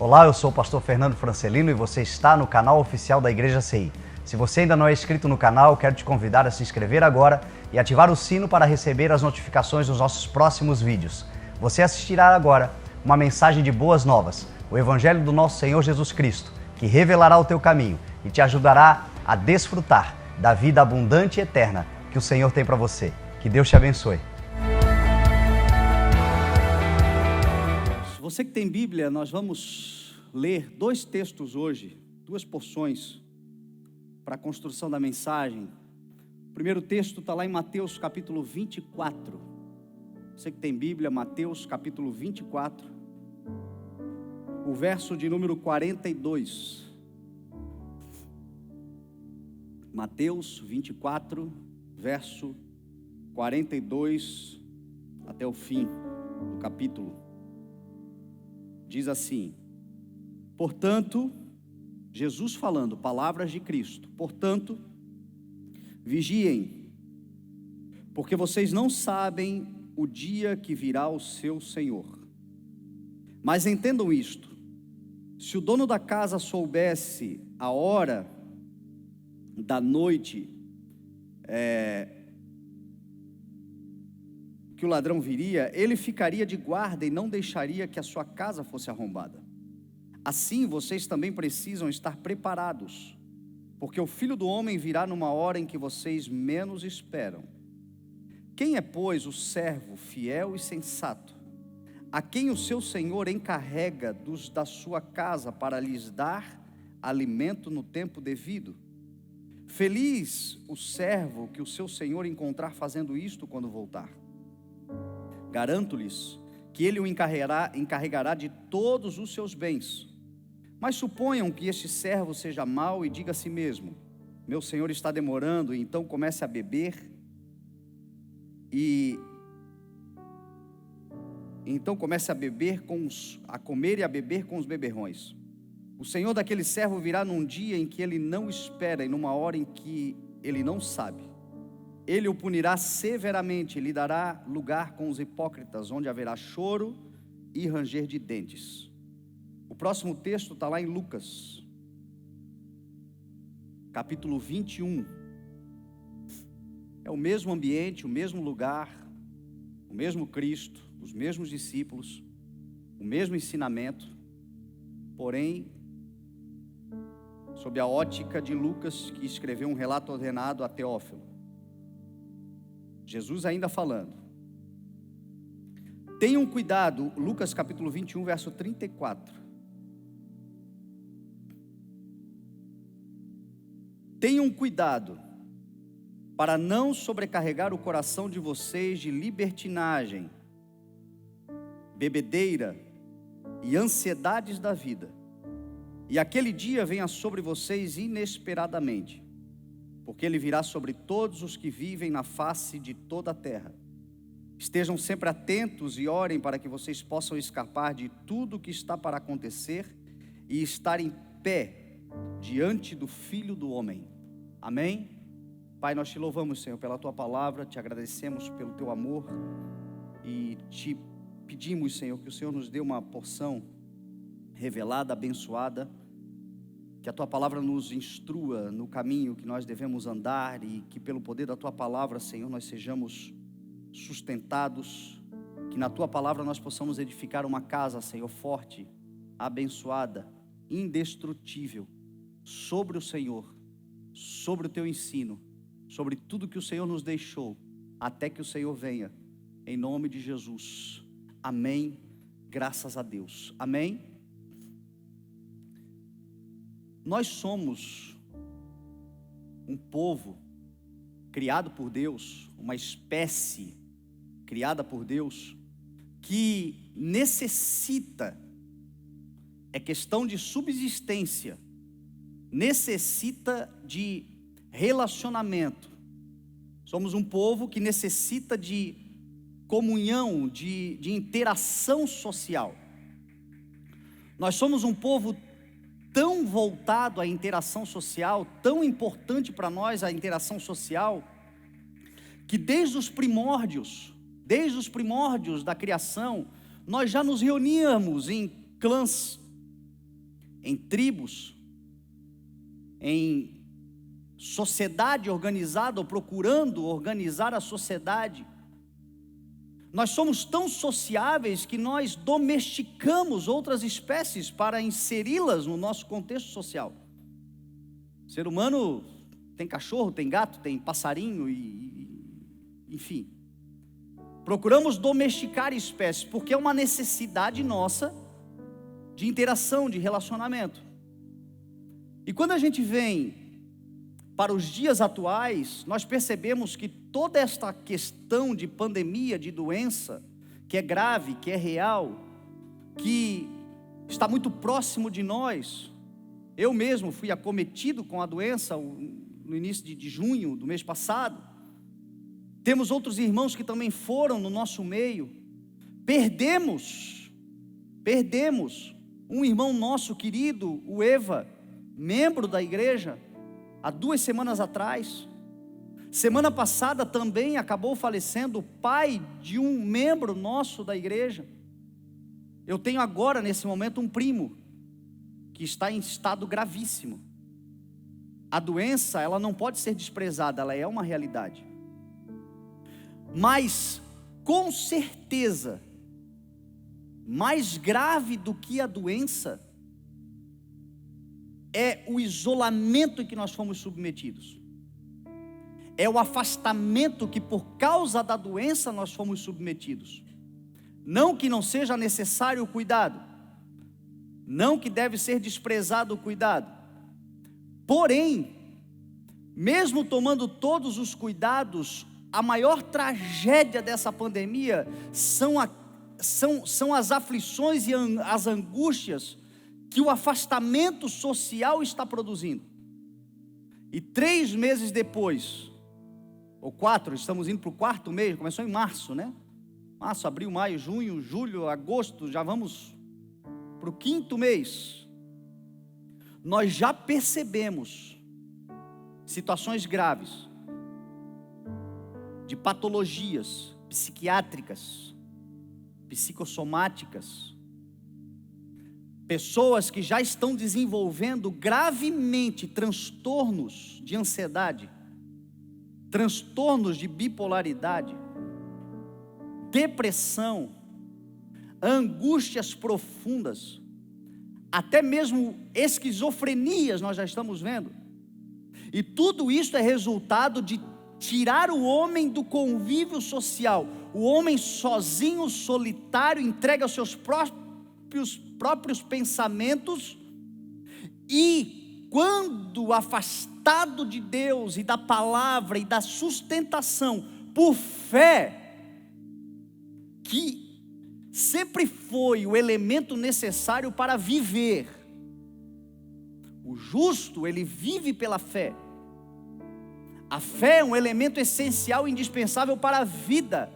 Olá, eu sou o pastor Fernando Francelino e você está no canal oficial da Igreja CI. Se você ainda não é inscrito no canal, quero te convidar a se inscrever agora e ativar o sino para receber as notificações dos nossos próximos vídeos. Você assistirá agora uma mensagem de boas novas, o Evangelho do nosso Senhor Jesus Cristo, que revelará o teu caminho e te ajudará a desfrutar da vida abundante e eterna que o Senhor tem para você. Que Deus te abençoe. Você que tem Bíblia, nós vamos ler dois textos hoje, duas porções para a construção da mensagem. O primeiro texto está lá em Mateus capítulo 24. Você que tem Bíblia, Mateus capítulo 24, o verso de número 42. Mateus 24, verso 42 até o fim do capítulo. Diz assim: portanto, Jesus falando, palavras de Cristo, portanto, vigiem, porque vocês não sabem o dia que virá o seu Senhor. Mas entendam isto: se o dono da casa soubesse a hora da noite que o ladrão viria, ele ficaria de guarda e não deixaria que a sua casa fosse arrombada. Assim, vocês também precisam estar preparados, porque o Filho do Homem virá numa hora em que vocês menos esperam. Quem é, pois, o servo fiel e sensato, a quem o seu Senhor encarrega da sua casa para lhes dar alimento no tempo devido? Feliz o servo que o seu Senhor encontrar fazendo isto quando voltar. Garanto-lhes que ele o encarregará de todos os seus bens. Mas suponham que este servo seja mau e diga a si mesmo: meu senhor está demorando, e então comece a beber a comer e a beber com os beberrões. O senhor daquele servo virá num dia em que ele não espera e numa hora em que ele não sabe. Ele o punirá severamente e lhe dará lugar com os hipócritas, onde haverá choro e ranger de dentes. O próximo texto está lá em Lucas, capítulo 21. É o mesmo ambiente, o mesmo lugar, o mesmo Cristo, os mesmos discípulos, o mesmo ensinamento, porém, sob a ótica de Lucas, que escreveu um relato ordenado a Teófilo. Jesus ainda falando. Tenham cuidado, Lucas capítulo 21, verso 34. Tenham cuidado para não sobrecarregar o coração de vocês de libertinagem, bebedeira e ansiedades da vida, e aquele dia venha sobre vocês inesperadamente, porque ele virá sobre todos os que vivem na face de toda a terra. Estejam sempre atentos e orem para que vocês possam escapar de tudo o que está para acontecer e estar em pé diante do Filho do Homem. Amém? Pai, nós te louvamos, Senhor, pela tua palavra, te agradecemos pelo teu amor e te pedimos, Senhor, que o Senhor nos dê uma porção revelada, abençoada, que a tua palavra nos instrua no caminho que nós devemos andar e que pelo poder da tua palavra, Senhor, nós sejamos sustentados, que na tua palavra nós possamos edificar uma casa, Senhor, forte, abençoada, indestrutível, sobre o Senhor, sobre o teu ensino, sobre tudo que o Senhor nos deixou, até que o Senhor venha, em nome de Jesus. Amém, graças a Deus. Amém. Nós somos um povo criado por Deus, uma espécie criada por Deus, que necessita, é questão de subsistência, necessita de relacionamento. Somos um povo que necessita de comunhão, de interação social. Nós somos um povo tão voltado à interação social, tão importante para nós a interação social, que desde os primórdios da criação, nós já nos reuníamos em clãs, em tribos, em sociedade organizada, ou procurando organizar a sociedade. Nós somos tão sociáveis que nós domesticamos outras espécies para inseri-las no nosso contexto social. O ser humano tem cachorro, tem gato, tem passarinho enfim. Procuramos domesticar espécies porque é uma necessidade nossa de interação, de relacionamento. E quando a gente vem para os dias atuais, nós percebemos que toda esta questão de pandemia, de doença, que é grave, que é real, que está muito próximo de nós. Eu mesmo fui acometido com a doença no início de junho do mês passado. Temos outros irmãos que também foram no nosso meio. Perdemos um irmão nosso querido, o Eva, membro da igreja, há 2 semanas atrás. Semana passada também acabou falecendo o pai de um membro nosso da igreja. Eu tenho agora, nesse momento, um primo que está em estado gravíssimo. A doença, ela não pode ser desprezada, ela é uma realidade. Mas, com certeza, mais grave do que a doença é o isolamento em que nós fomos submetidos. É o afastamento que por causa da doença nós fomos submetidos. Não que não seja necessário o cuidado, não que deve ser desprezado o cuidado. Porém, mesmo tomando todos os cuidados, a maior tragédia dessa pandemia são as aflições e as angústias que o afastamento social está produzindo. E 3 meses depois, ou 4, estamos indo para o 4º mês, começou em março, né? Março, abril, maio, junho, julho, agosto, já vamos para o 5º mês. Nós já percebemos situações graves, de patologias psiquiátricas, psicossomáticas, pessoas que já estão desenvolvendo gravemente transtornos de ansiedade, transtornos de bipolaridade, depressão, angústias profundas, até mesmo esquizofrenias nós já estamos vendo. E tudo isso é resultado de tirar o homem do convívio social. O homem sozinho, solitário, entregue aos seus próprios pensamentos, e quando afastado de Deus e da palavra e da sustentação por fé, que sempre foi o elemento necessário para viver. O justo, ele vive pela fé. A fé é um elemento essencial e indispensável para a vida.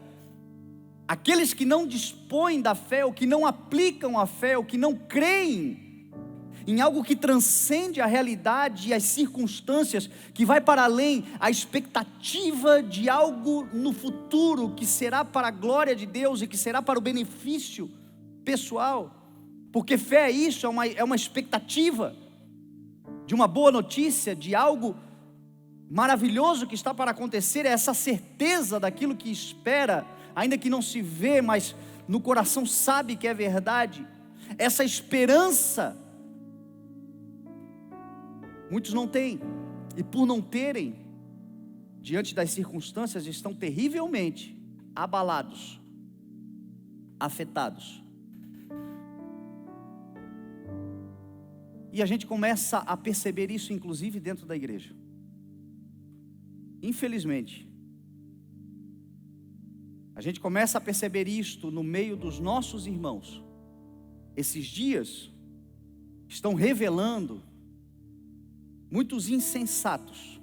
Aqueles que não dispõem da fé, ou que não aplicam a fé, ou que não creem em algo que transcende a realidade e as circunstâncias, que vai para além, a expectativa de algo no futuro que será para a glória de Deus e que será para o benefício pessoal, porque fé é isso, é uma expectativa de uma boa notícia, de algo maravilhoso que está para acontecer, é essa certeza daquilo que espera, ainda que não se vê, mas no coração sabe que é verdade. Essa esperança muitos não têm, e por não terem, diante das circunstâncias, estão terrivelmente abalados, afetados. E a gente começa a perceber isso inclusive dentro da igreja. Infelizmente, a gente começa a perceber isto no meio dos nossos irmãos. Esses dias estão revelando muitos insensatos.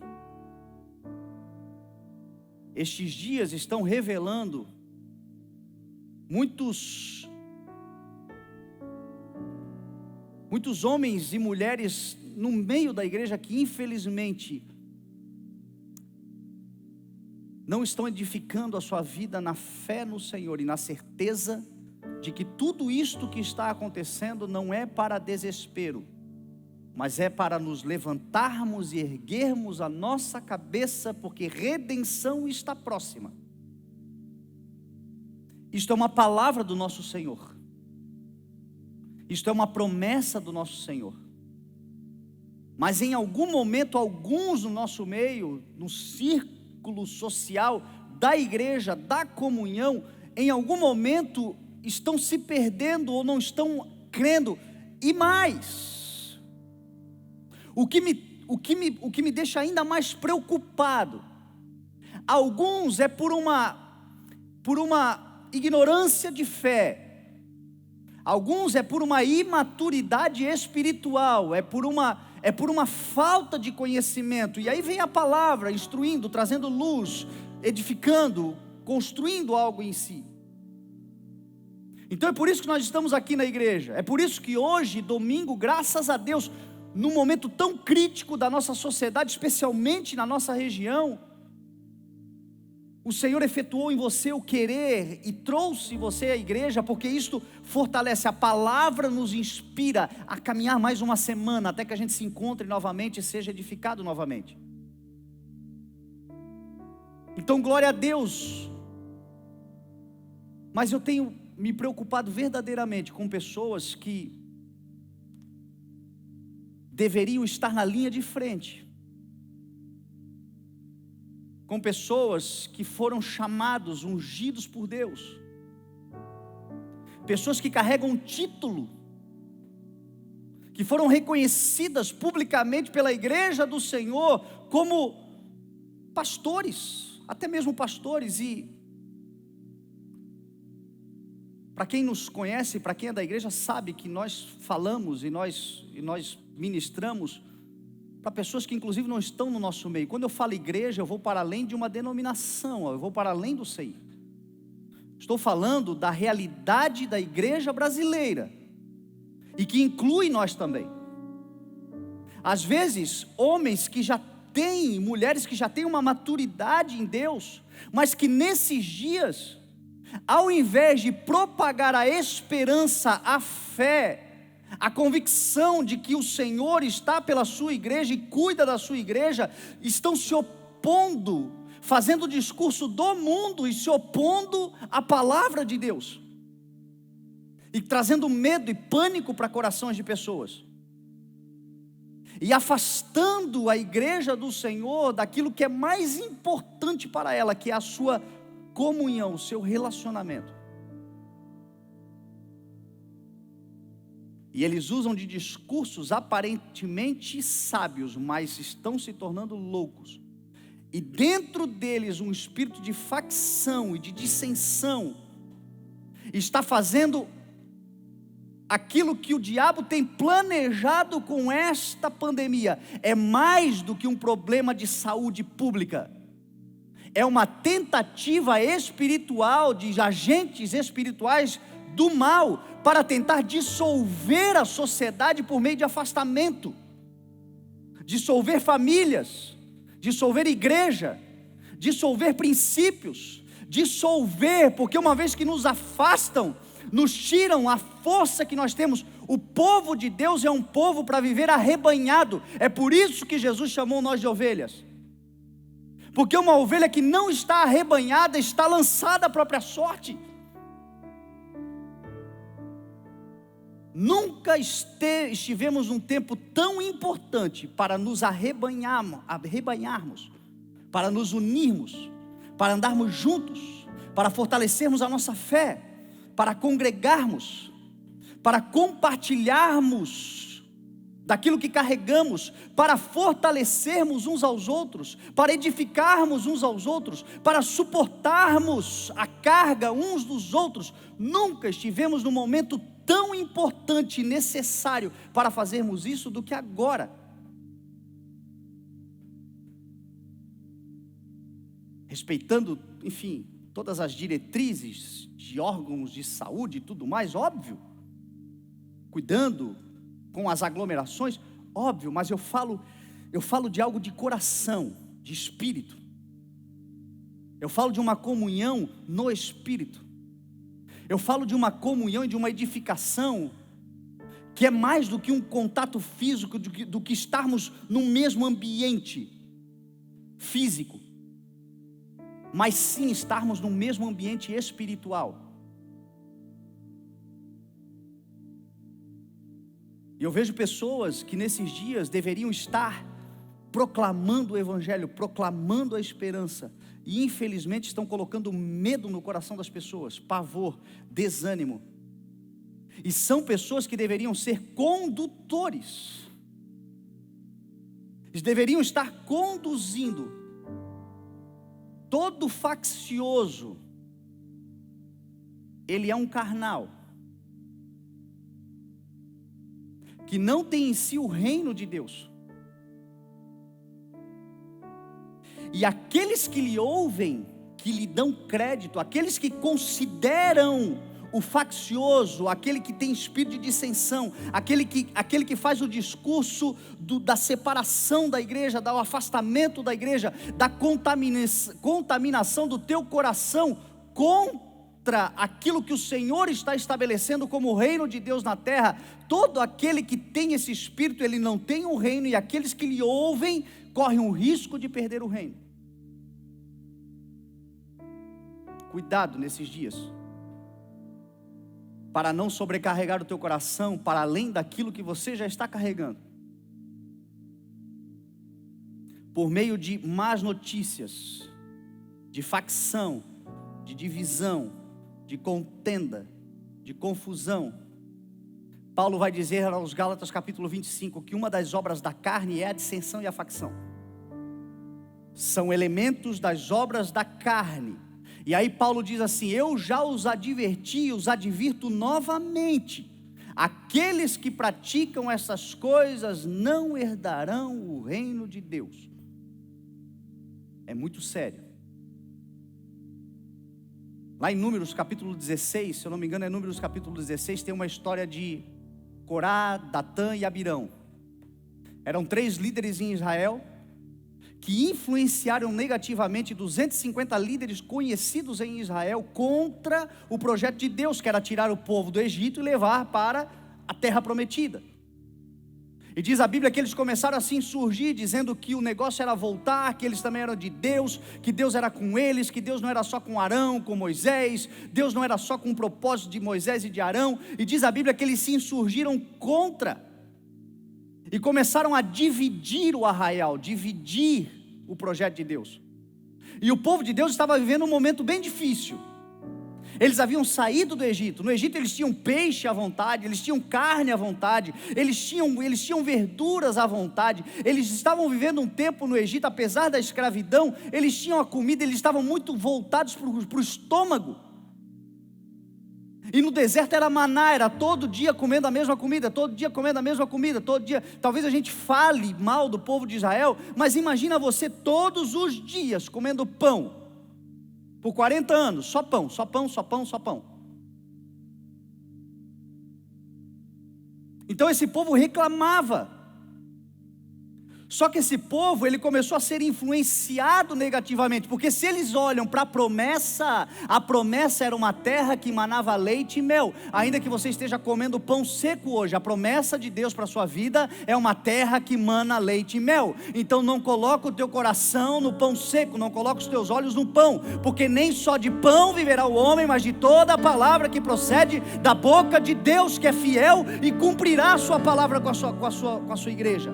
Estes dias estão revelando muitos homens e mulheres no meio da igreja que infelizmente não estão edificando a sua vida na fé no Senhor e na certeza de que tudo isto que está acontecendo não é para desespero, mas é para nos levantarmos e erguermos a nossa cabeça, porque redenção está próxima. Isto é uma palavra do nosso Senhor. Isto é uma promessa do nosso Senhor. Mas em algum momento, alguns no nosso meio, no círculo social da igreja, da comunhão, em algum momento estão se perdendo ou não estão crendo. E mais, o que me deixa ainda mais preocupado, alguns é por uma ignorância de fé, alguns é por uma imaturidade espiritual, é por uma falta de conhecimento. E aí vem a palavra instruindo, trazendo luz, edificando, construindo algo em si. Então é por isso que nós estamos aqui na igreja. É por isso que hoje, domingo, graças a Deus, num momento tão crítico da nossa sociedade, especialmente na nossa região, o Senhor efetuou em você o querer e trouxe você à igreja, porque isto fortalece. A palavra nos inspira a caminhar mais uma semana, até que a gente se encontre novamente e seja edificado novamente. Então glória a Deus. Mas eu tenho me preocupado verdadeiramente com pessoas que deveriam estar na linha de frente, com pessoas que foram chamados, ungidos por Deus, pessoas que carregam um título, que foram reconhecidas publicamente pela igreja do Senhor como pastores, até mesmo pastores. E para quem nos conhece, para quem é da igreja, sabe que nós falamos e nós ministramos para pessoas que inclusive não estão no nosso meio. Quando eu falo igreja, eu vou para além de uma denominação, eu vou para além do CEI. Estou falando da realidade da igreja brasileira, e que inclui nós também. Às vezes, homens que já têm, mulheres que já têm uma maturidade em Deus, mas que nesses dias, ao invés de propagar a esperança, a fé, a convicção de que o Senhor está pela sua igreja e cuida da sua igreja, estão se opondo, fazendo o discurso do mundo e se opondo à palavra de Deus, e trazendo medo e pânico para corações de pessoas, e afastando a igreja do Senhor daquilo que é mais importante para ela, que é a sua comunhão, o seu relacionamento. E eles usam de discursos aparentemente sábios, mas estão se tornando loucos. E dentro deles um espírito de facção e de dissensão está fazendo aquilo que o diabo tem planejado com esta pandemia. É mais do que um problema de saúde pública. É uma tentativa espiritual de agentes espirituais do mal para tentar dissolver a sociedade por meio de afastamento, dissolver famílias, dissolver igreja, dissolver princípios, dissolver, porque uma vez que nos afastam, nos tiram a força que nós temos. O povo de Deus é um povo para viver arrebanhado. É por isso que Jesus chamou nós de ovelhas, porque uma ovelha que não está arrebanhada está lançada à própria sorte. Nunca estivemos num tempo tão importante para nos arrebanharmos, para nos unirmos, para andarmos juntos, para fortalecermos a nossa fé, para congregarmos, para compartilharmos daquilo que carregamos, para fortalecermos uns aos outros, para edificarmos uns aos outros, para suportarmos a carga uns dos outros. Nunca estivemos num momento tão importante e necessário para fazermos isso do que agora. Respeitando, enfim, todas as diretrizes de órgãos de saúde e tudo mais, óbvio. Cuidando com as aglomerações, óbvio, mas eu falo de algo de coração, de espírito. Eu falo de uma comunhão no espírito. Eu falo de uma comunhão e de uma edificação que é mais do que um contato físico, do que estarmos no mesmo ambiente físico, mas sim estarmos no mesmo ambiente espiritual. E eu vejo pessoas que nesses dias deveriam estar proclamando o Evangelho, proclamando a esperança, e infelizmente estão colocando medo no coração das pessoas, pavor, desânimo. E são pessoas que deveriam ser condutores, eles deveriam estar conduzindo. Todo faccioso, ele é um carnal, que não tem em si o reino de Deus. E aqueles que lhe ouvem, que lhe dão crédito, aqueles que consideram o faccioso, aquele que tem espírito de dissensão, aquele que faz o discurso da separação da igreja, do afastamento da igreja, da contaminação do teu coração contra aquilo que o Senhor está estabelecendo como o reino de Deus na terra. Todo aquele que tem esse espírito, ele não tem o reino, e aqueles que lhe ouvem correm o risco de perder o reino. Cuidado nesses dias, para não sobrecarregar o teu coração para além daquilo que você já está carregando, por meio de más notícias, de facção, de divisão, de contenda, de confusão. Paulo vai dizer aos Gálatas capítulo 25, que uma das obras da carne é a dissensão e a facção. São elementos das obras da carne. E aí Paulo diz assim: eu já os adverti, os advirto novamente, aqueles que praticam essas coisas não herdarão o reino de Deus. É muito sério. Lá em Números capítulo 16, se eu não me engano é Números capítulo 16, tem uma história de Corá, Datã e Abirão. Eram 3 líderes em Israel, que influenciaram negativamente 250 líderes conhecidos em Israel contra o projeto de Deus, que era tirar o povo do Egito e levar para a terra prometida. E diz a Bíblia que eles começaram a se insurgir, dizendo que o negócio era voltar, que eles também eram de Deus, que Deus era com eles, que Deus não era só com Arão, com Moisés, Deus não era só com o propósito de Moisés e de Arão. E diz a Bíblia que eles se insurgiram contra, e começaram a dividir o arraial, dividir o projeto de Deus. E o povo de Deus estava vivendo um momento bem difícil. Eles haviam saído do Egito. No Egito eles tinham peixe à vontade, eles tinham carne à vontade, eles tinham verduras à vontade. Eles estavam vivendo um tempo no Egito, apesar da escravidão, eles tinham a comida, eles estavam muito voltados para o estômago. E no deserto era maná, era todo dia comendo a mesma comida, todo dia comendo a mesma comida, todo dia. Talvez a gente fale mal do povo de Israel, mas imagina você todos os dias comendo pão, por 40 anos, só pão, só pão, só pão, só pão. Então esse povo reclamava. Só que esse povo, ele começou a ser influenciado negativamente, porque se eles olham para a promessa era uma terra que manava leite e mel. Ainda que você esteja comendo pão seco hoje, a promessa de Deus para a sua vida é uma terra que mana leite e mel. Então não coloca o teu coração no pão seco, não coloca os teus olhos no pão, porque nem só de pão viverá o homem, mas de toda a palavra que procede da boca de Deus, que é fiel e cumprirá a sua palavra com a sua igreja.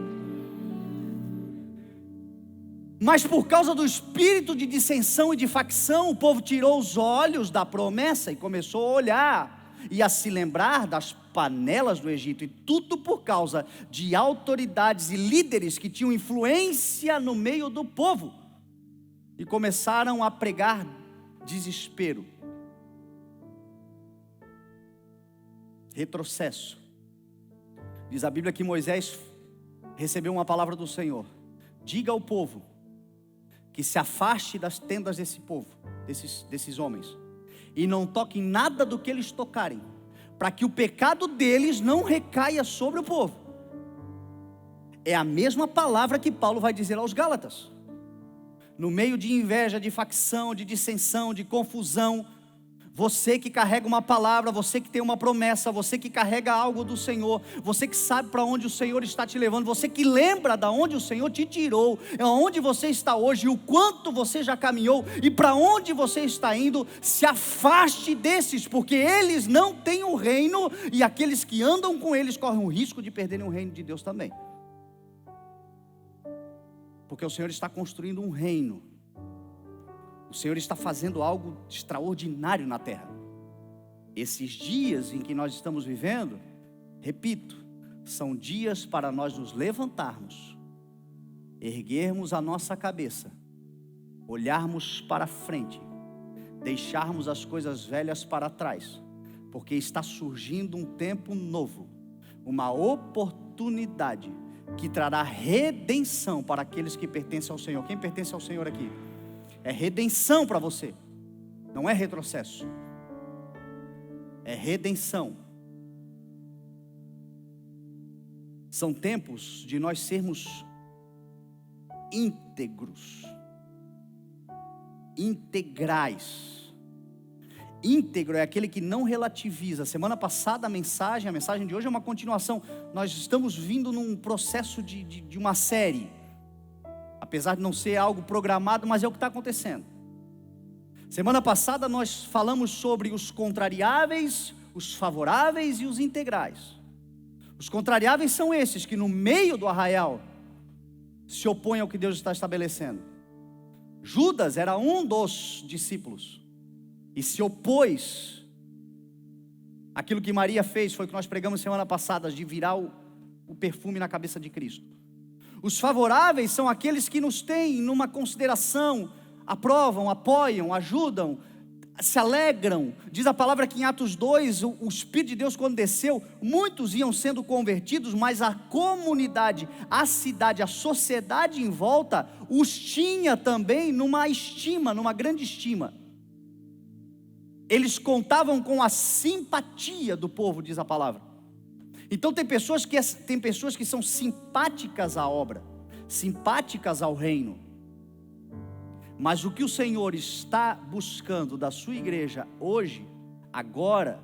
Mas por causa do espírito de dissensão e de facção, o povo tirou os olhos da promessa e começou a olhar e a se lembrar das panelas do Egito. E tudo por causa de autoridades e líderes que tinham influência no meio do povo. E começaram a pregar desespero, retrocesso. Diz a Bíblia que Moisés recebeu uma palavra do Senhor: diga ao povo que se afaste das tendas desse povo, desses homens, e não toquem nada do que eles tocarem, para que o pecado deles não recaia sobre o povo. É a mesma palavra que Paulo vai dizer aos Gálatas. No meio de inveja, de facção, de dissensão, de confusão, Você que carrega uma palavra, você que tem uma promessa, você que carrega algo do Senhor, você que sabe para onde o Senhor está te levando, você que lembra de onde o Senhor te tirou, onde você está hoje, o quanto você já caminhou e para onde você está indo. Se afaste desses, porque eles não têm o reino, e aqueles que andam com eles correm o risco de perderem o reino de Deus também. Porque o Senhor está construindo um reino. O Senhor está fazendo algo extraordinário na terra. Esses dias em que nós estamos vivendo, repito, são dias para nós nos levantarmos, erguermos a nossa cabeça, olharmos para frente, deixarmos as coisas velhas para trás, porque está surgindo um tempo novo, uma oportunidade que trará redenção para aqueles que pertencem ao Senhor. Quem pertence ao Senhor aqui? É redenção para você, não é retrocesso, é redenção. São tempos de nós sermos íntegros, integrais. Íntegro é aquele que não relativiza. Semana passada a mensagem de hoje é uma continuação. Nós estamos vindo num processo de uma série, apesar de não ser algo programado, mas é o que está acontecendo. Semana passada nós falamos sobre os contrariáveis, os favoráveis e os integrais. Os contrariáveis são esses que no meio do arraial se opõem ao que Deus está estabelecendo. Judas era um dos discípulos e se opôs àquilo que Maria fez. Foi o que nós pregamos semana passada, de virar o perfume na cabeça de Cristo. Os favoráveis são aqueles que nos têm numa consideração, aprovam, apoiam, ajudam, se alegram. Diz a palavra que em Atos 2, o Espírito de Deus quando desceu, muitos iam sendo convertidos, mas a comunidade, a cidade, a sociedade em volta, os tinha também numa estima, numa grande estima. Eles contavam com a simpatia do povo, diz a palavra. Então tem pessoas que são simpáticas à obra, simpáticas ao reino. Mas o que o Senhor está buscando da sua igreja hoje, agora,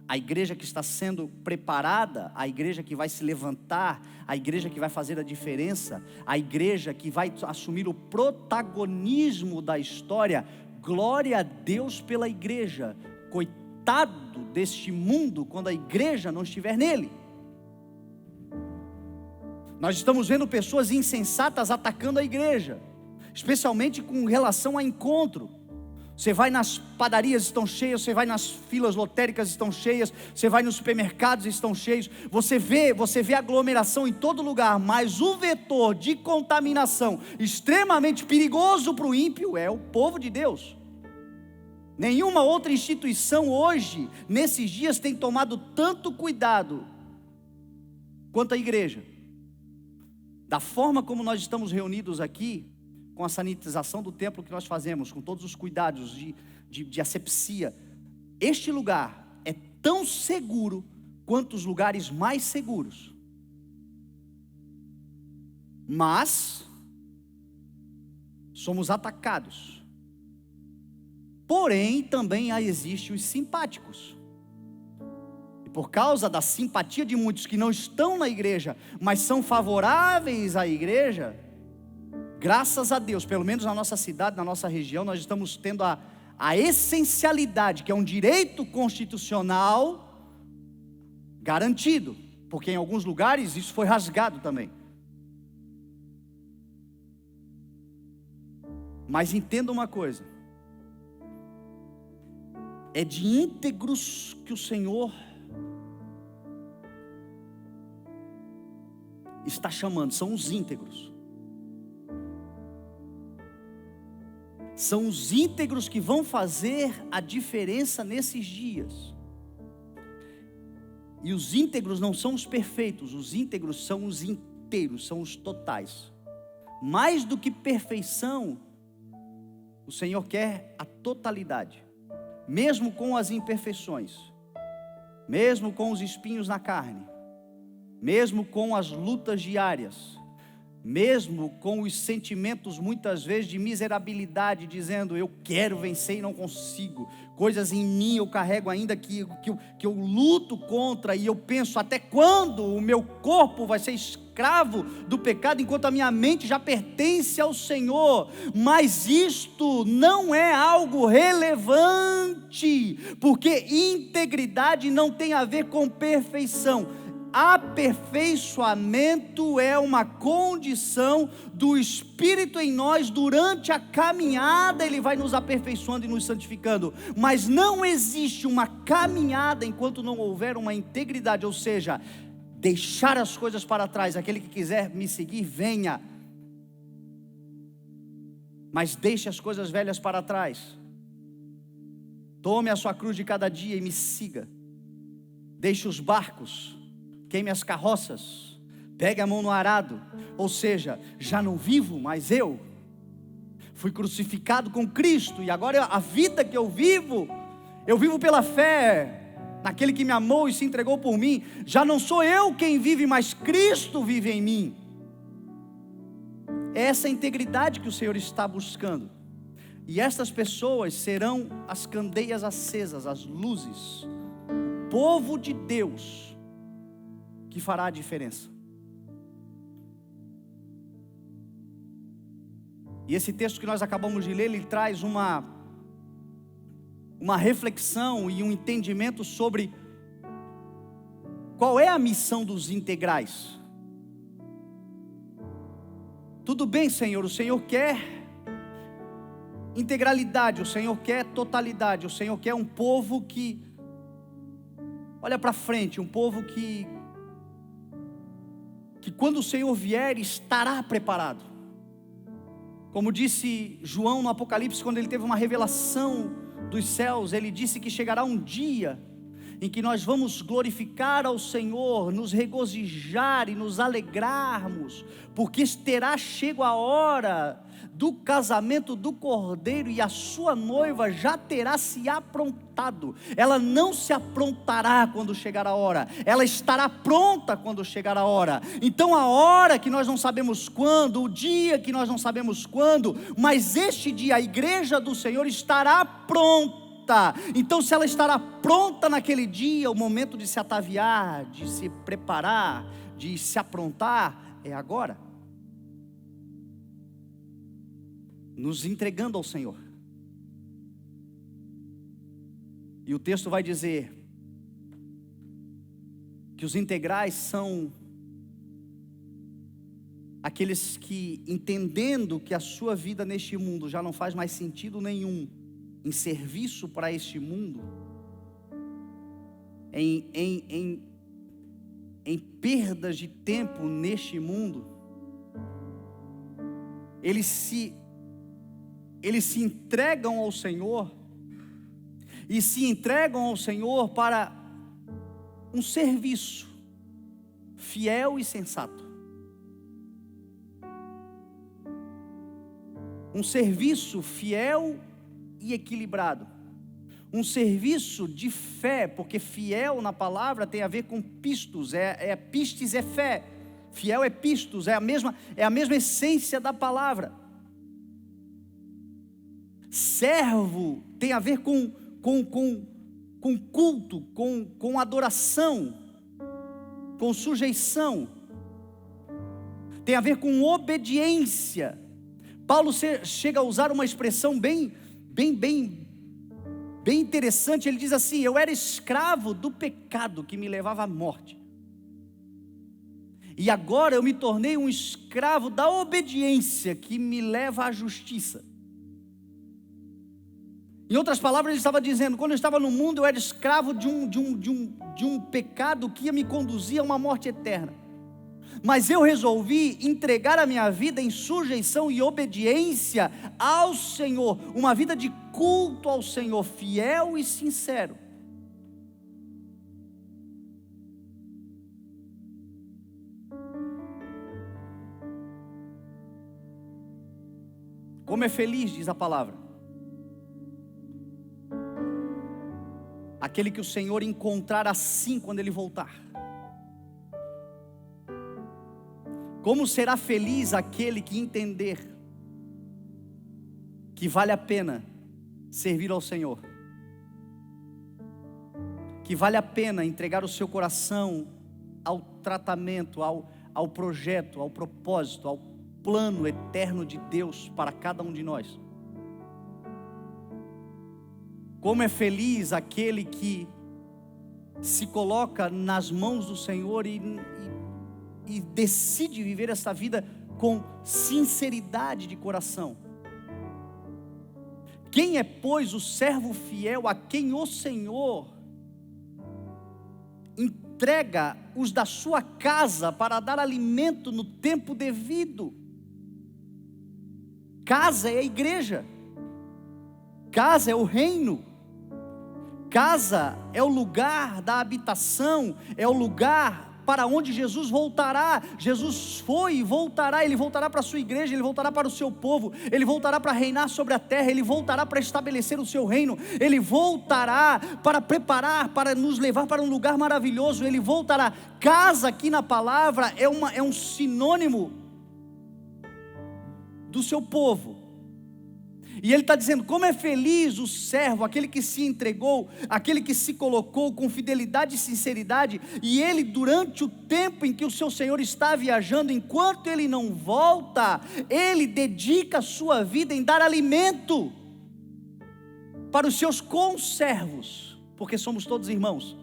a igreja que está sendo preparada, a igreja que vai se levantar, a igreja que vai fazer a diferença, a igreja que vai assumir o protagonismo da história. Glória a Deus pela igreja. Coitado deste mundo quando a igreja não estiver nele. Nós estamos vendo pessoas insensatas atacando a igreja, especialmente com relação a encontro. Você vai nas padarias, estão cheias. Você vai nas filas lotéricas, estão cheias. Você vai nos supermercados, estão cheios. Você vê aglomeração em todo lugar, mas o vetor de contaminação extremamente perigoso para o ímpio é o povo de Deus. Nenhuma outra instituição hoje, nesses dias, tem tomado tanto cuidado quanto a igreja. Da forma como nós estamos reunidos aqui, com a sanitização do templo que nós fazemos, com todos os cuidados de asepsia, este lugar é tão seguro quanto os lugares mais seguros. Mas somos atacados. Porém, também existem os simpáticos. E por causa da simpatia de muitos que não estão na igreja, mas são favoráveis à igreja, graças a Deus, pelo menos na nossa cidade, na nossa região, nós estamos tendo a essencialidade, que é um direito constitucional garantido, porque em alguns lugares isso foi rasgado também. Mas entenda uma coisa: é de íntegros que o Senhor está chamando, são os íntegros. São os íntegros que vão fazer a diferença nesses dias. E os íntegros não são os perfeitos, os íntegros são os inteiros, são os totais. Mais do que perfeição, o Senhor quer a totalidade, mesmo com as imperfeições, mesmo com os espinhos na carne, mesmo com as lutas diárias, mesmo com os sentimentos muitas vezes de miserabilidade, dizendo: eu quero vencer e não consigo, coisas em mim eu carrego ainda que eu luto contra, e eu penso: até quando o meu corpo vai ser escravo do pecado, enquanto a minha mente já pertence ao Senhor? Mas isto não é algo relevante, porque integridade não tem a ver com perfeição. Aperfeiçoamento é uma condição do Espírito em nós. Durante a caminhada Ele vai nos aperfeiçoando e nos santificando, mas não existe uma caminhada enquanto não houver uma integridade, ou seja, deixar as coisas para trás. Aquele que quiser me seguir, venha, mas deixe as coisas velhas para trás, tome a sua cruz de cada dia e me siga. Deixe os barcos, queime as carroças, pegue a mão no arado, ou seja, já não vivo mais eu, fui crucificado com Cristo, e agora a vida que eu vivo pela fé naquele que me amou e se entregou por mim. Já não sou eu quem vive, mas Cristo vive em mim. É essa integridade que o Senhor está buscando, e estas pessoas serão as candeias acesas, as luzes, o povo de Deus que fará a diferença. E esse texto que nós acabamos de ler, ele traz uma reflexão e um entendimento sobre qual é a missão dos integrais. Tudo bem, Senhor, o Senhor quer integralidade, o Senhor quer totalidade, o Senhor quer um povo que olha para frente, um povo que quando o Senhor vier estará preparado. Como disse João no Apocalipse, quando ele teve uma revelação dos céus, ele disse que chegará um dia em que nós vamos glorificar ao Senhor, nos regozijar e nos alegrarmos, porque terá chego a hora do casamento do Cordeiro, e a sua noiva já terá se aprontado. Ela não se aprontará quando chegar a hora, ela estará pronta quando chegar a hora. Então a hora que nós não sabemos quando, o dia que nós não sabemos quando, mas este dia a igreja do Senhor estará pronta. Então, se ela estará pronta naquele dia, o momento de se ataviar, de se preparar, de se aprontar, é agora, nos entregando ao Senhor. E o texto vai dizer que os integrais são aqueles que, entendendo que a sua vida neste mundo já não faz mais sentido nenhum em serviço para este mundo, em perdas de tempo neste mundo, eles se entregam ao Senhor, e se entregam ao Senhor para um serviço fiel e sensato, um serviço fiel e equilibrado, um serviço de fé, porque fiel na palavra tem a ver com pistos, pistes é fé, fiel é pistos, é a mesma essência da palavra. Servo tem a ver com culto, com adoração, com sujeição, tem a ver com obediência. Paulo chega a usar uma expressão bem interessante. Ele diz assim: eu era escravo do pecado que me levava à morte, e agora eu me tornei um escravo da obediência que me leva à justiça. Em outras palavras, ele estava dizendo: quando eu estava no mundo, eu era escravo de um pecado que ia me conduzir a uma morte eterna. Mas eu resolvi entregar a minha vida em sujeição e obediência ao Senhor, uma vida de culto ao Senhor, fiel e sincero. Como é feliz, diz a palavra, aquele que o Senhor encontrar assim quando Ele voltar. Como será feliz aquele que entender que vale a pena servir ao Senhor, que vale a pena entregar o seu coração ao tratamento, ao projeto, ao propósito, ao plano eterno de Deus para cada um de nós. Como é feliz aquele que se coloca nas mãos do Senhor e decide viver essa vida com sinceridade de coração. Quem é, pois, o servo fiel a quem o Senhor entrega os da sua casa para dar alimento no tempo devido? Casa é a igreja, casa é o reino, casa é o lugar da habitação, é o lugar para onde Jesus voltará. Jesus foi e voltará. Ele voltará para a sua igreja, ele voltará para o seu povo, ele voltará para reinar sobre a terra, ele voltará para estabelecer o seu reino, ele voltará para preparar, para nos levar para um lugar maravilhoso, ele voltará. Casa aqui na palavra é um sinônimo do seu povo. E ele está dizendo, como é feliz o servo, aquele que se entregou, aquele que se colocou com fidelidade e sinceridade, e ele durante o tempo em que o seu Senhor está viajando, enquanto ele não volta, ele dedica a sua vida em dar alimento para os seus conservos, porque somos todos irmãos.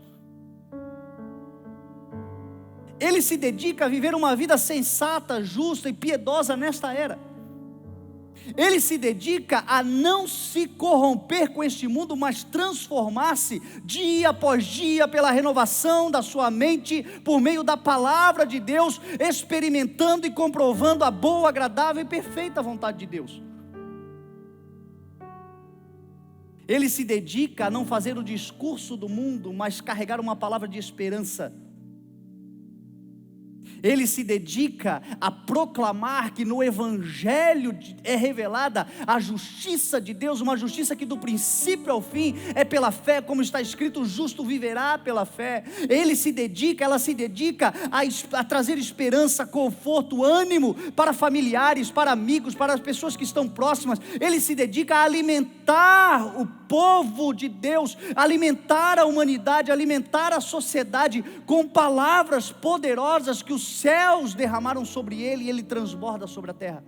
Ele se dedica a viver uma vida sensata, justa e piedosa nesta era. Ele se dedica a não se corromper com este mundo, mas transformar-se dia após dia pela renovação da sua mente, por meio da palavra de Deus, experimentando e comprovando a boa, agradável e perfeita vontade de Deus. Ele se dedica a não fazer o discurso do mundo, mas carregar uma palavra de esperança. Ele se dedica a proclamar que no Evangelho é revelada a justiça de Deus, uma justiça que do princípio ao fim é pela fé, como está escrito, o justo viverá pela fé. Ela se dedica a trazer esperança, conforto, ânimo para familiares, para amigos, para as pessoas que estão próximas. Ele se dedica a alimentar o povo de Deus, alimentar a humanidade, alimentar a sociedade com palavras poderosas que os céus derramaram sobre ele e ele transborda sobre a terra.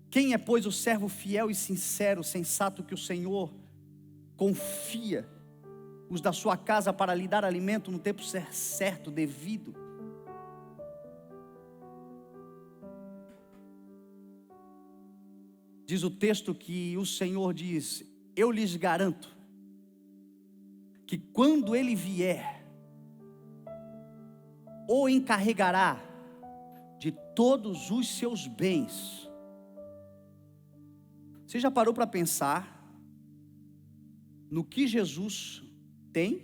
Quem é, pois, o servo fiel e sincero, sensato que o Senhor confia os da sua casa para lhe dar alimento no tempo certo, devido? Diz o texto que o Senhor diz: eu lhes garanto que quando Ele vier, o encarregará de todos os seus bens. Você já parou para pensar no que Jesus tem?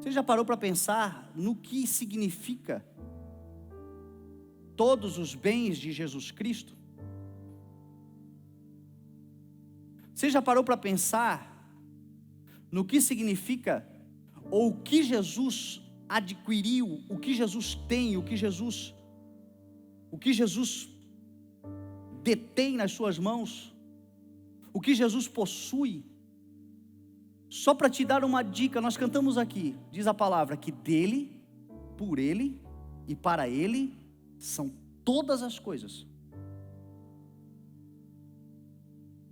Você já parou para pensar no que significa todos os bens de Jesus Cristo? Você já parou para pensar no que significa, ou o que Jesus adquiriu, o que Jesus tem, o que Jesus detém nas suas mãos, o que Jesus possui? Só para te dar uma dica, nós cantamos aqui, diz a palavra, que dele, por ele e para ele são todas as coisas.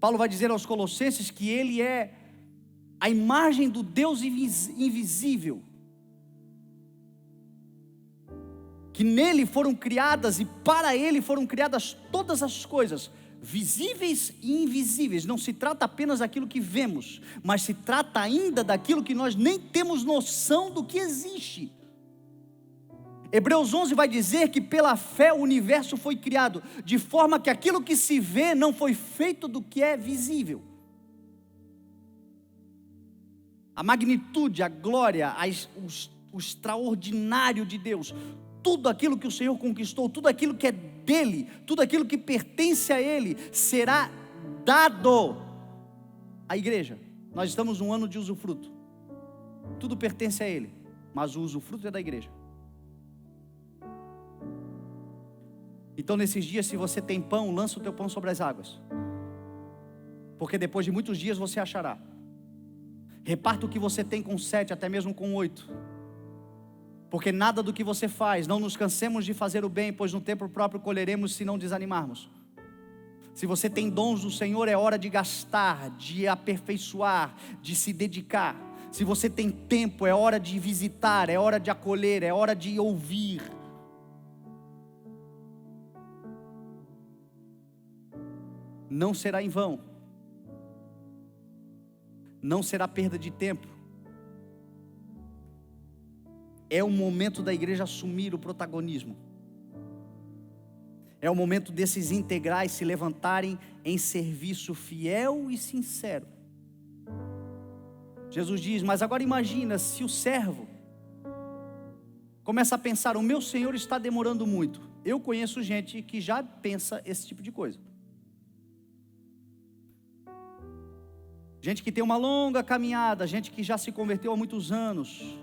Paulo vai dizer aos Colossenses que ele é a imagem do Deus invisível, que nele foram criadas e para ele foram criadas todas as coisas, visíveis e invisíveis. Não se trata apenas daquilo que vemos, mas se trata ainda daquilo que nós nem temos noção do que existe. Hebreus 11 vai dizer que pela fé o universo foi criado, de forma que aquilo que se vê não foi feito do que é visível. A magnitude, a glória, o extraordinário de Deus, tudo aquilo que o Senhor conquistou, tudo aquilo que é dele, tudo aquilo que pertence a ele, será dado à igreja. Nós estamos num ano de usufruto. tudo pertence a Ele, mas o usufruto é da igreja. Então nesses dias, se você tem pão, lança o teu pão sobre as águas, porque depois de muitos dias você achará. Reparta o que você tem com 7, até mesmo com 8, porque nada do que você faz, não nos cansemos de fazer o bem, pois no tempo próprio colheremos se não desanimarmos. Se você tem dons do Senhor, é hora de gastar, de aperfeiçoar, de se dedicar. Se você tem tempo, é hora de visitar, é hora de acolher, é hora de ouvir. Não será em vão, não será perda de tempo. É o momento da igreja assumir o protagonismo. É o momento desses integrais se levantarem em serviço fiel e sincero. Jesus diz: mas agora imagina se o servo começa a pensar, o meu Senhor está demorando muito. Eu conheço gente que já pensa esse tipo de coisa. Gente que tem uma longa caminhada, gente que já se converteu há muitos anos,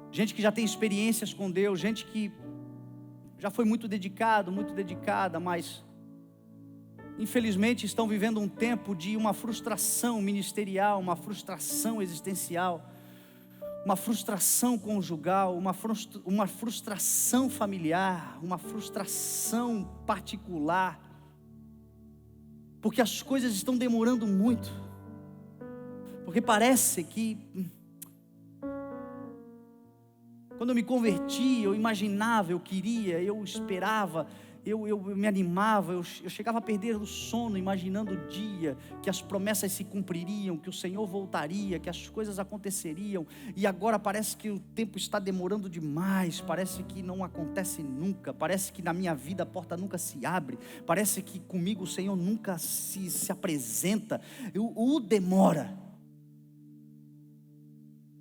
gente que já tem experiências com Deus, gente que já foi muito dedicado, muito dedicada, mas infelizmente estão vivendo um tempo de uma frustração ministerial, uma frustração existencial, uma frustração conjugal, uma frustração familiar, uma frustração particular, porque as coisas estão demorando muito, porque parece que quando eu me converti, eu imaginava, eu queria, eu esperava, eu me animava, eu chegava a perder o sono imaginando o dia que as promessas se cumpririam, que o Senhor voltaria, que as coisas aconteceriam, e agora parece que o tempo está demorando demais, parece que não acontece nunca, parece que na minha vida a porta nunca se abre, parece que comigo o Senhor nunca se apresenta, o demora.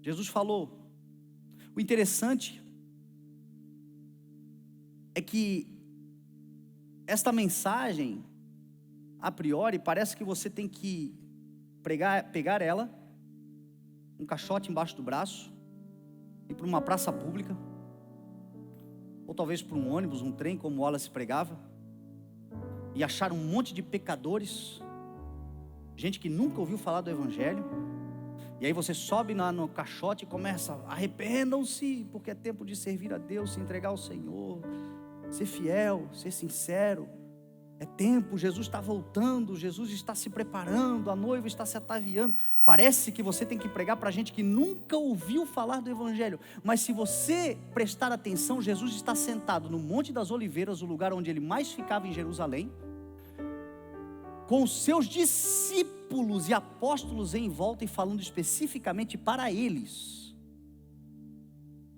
Jesus falou. O interessante é que esta mensagem, a priori, parece que você tem que pegar ela, um caixote embaixo do braço, ir para uma praça pública, ou talvez para um ônibus, um trem, como Wallace pregava, e achar um monte de pecadores, gente que nunca ouviu falar do Evangelho, e aí você sobe no caixote e começa, arrependam-se, porque é tempo de servir a Deus, se entregar ao Senhor, ser fiel, ser sincero, é tempo, Jesus está voltando, Jesus está se preparando, a noiva está se ataviando. Parece que você tem que pregar para gente que nunca ouviu falar do Evangelho, mas se você prestar atenção, Jesus está sentado no Monte das Oliveiras, o lugar onde ele mais ficava em Jerusalém, com os seus discípulos e apóstolos em volta e falando especificamente para eles.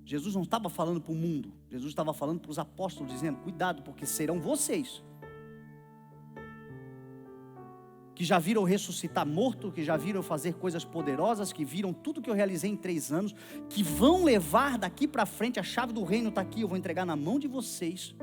Jesus não estava falando para o mundo, Jesus estava falando para os apóstolos, dizendo, cuidado, porque serão vocês que já viram ressuscitar morto, que já viram fazer coisas poderosas, que viram tudo que eu realizei em 3 anos, que vão levar daqui para frente, a chave do reino está aqui, eu vou entregar na mão de vocês.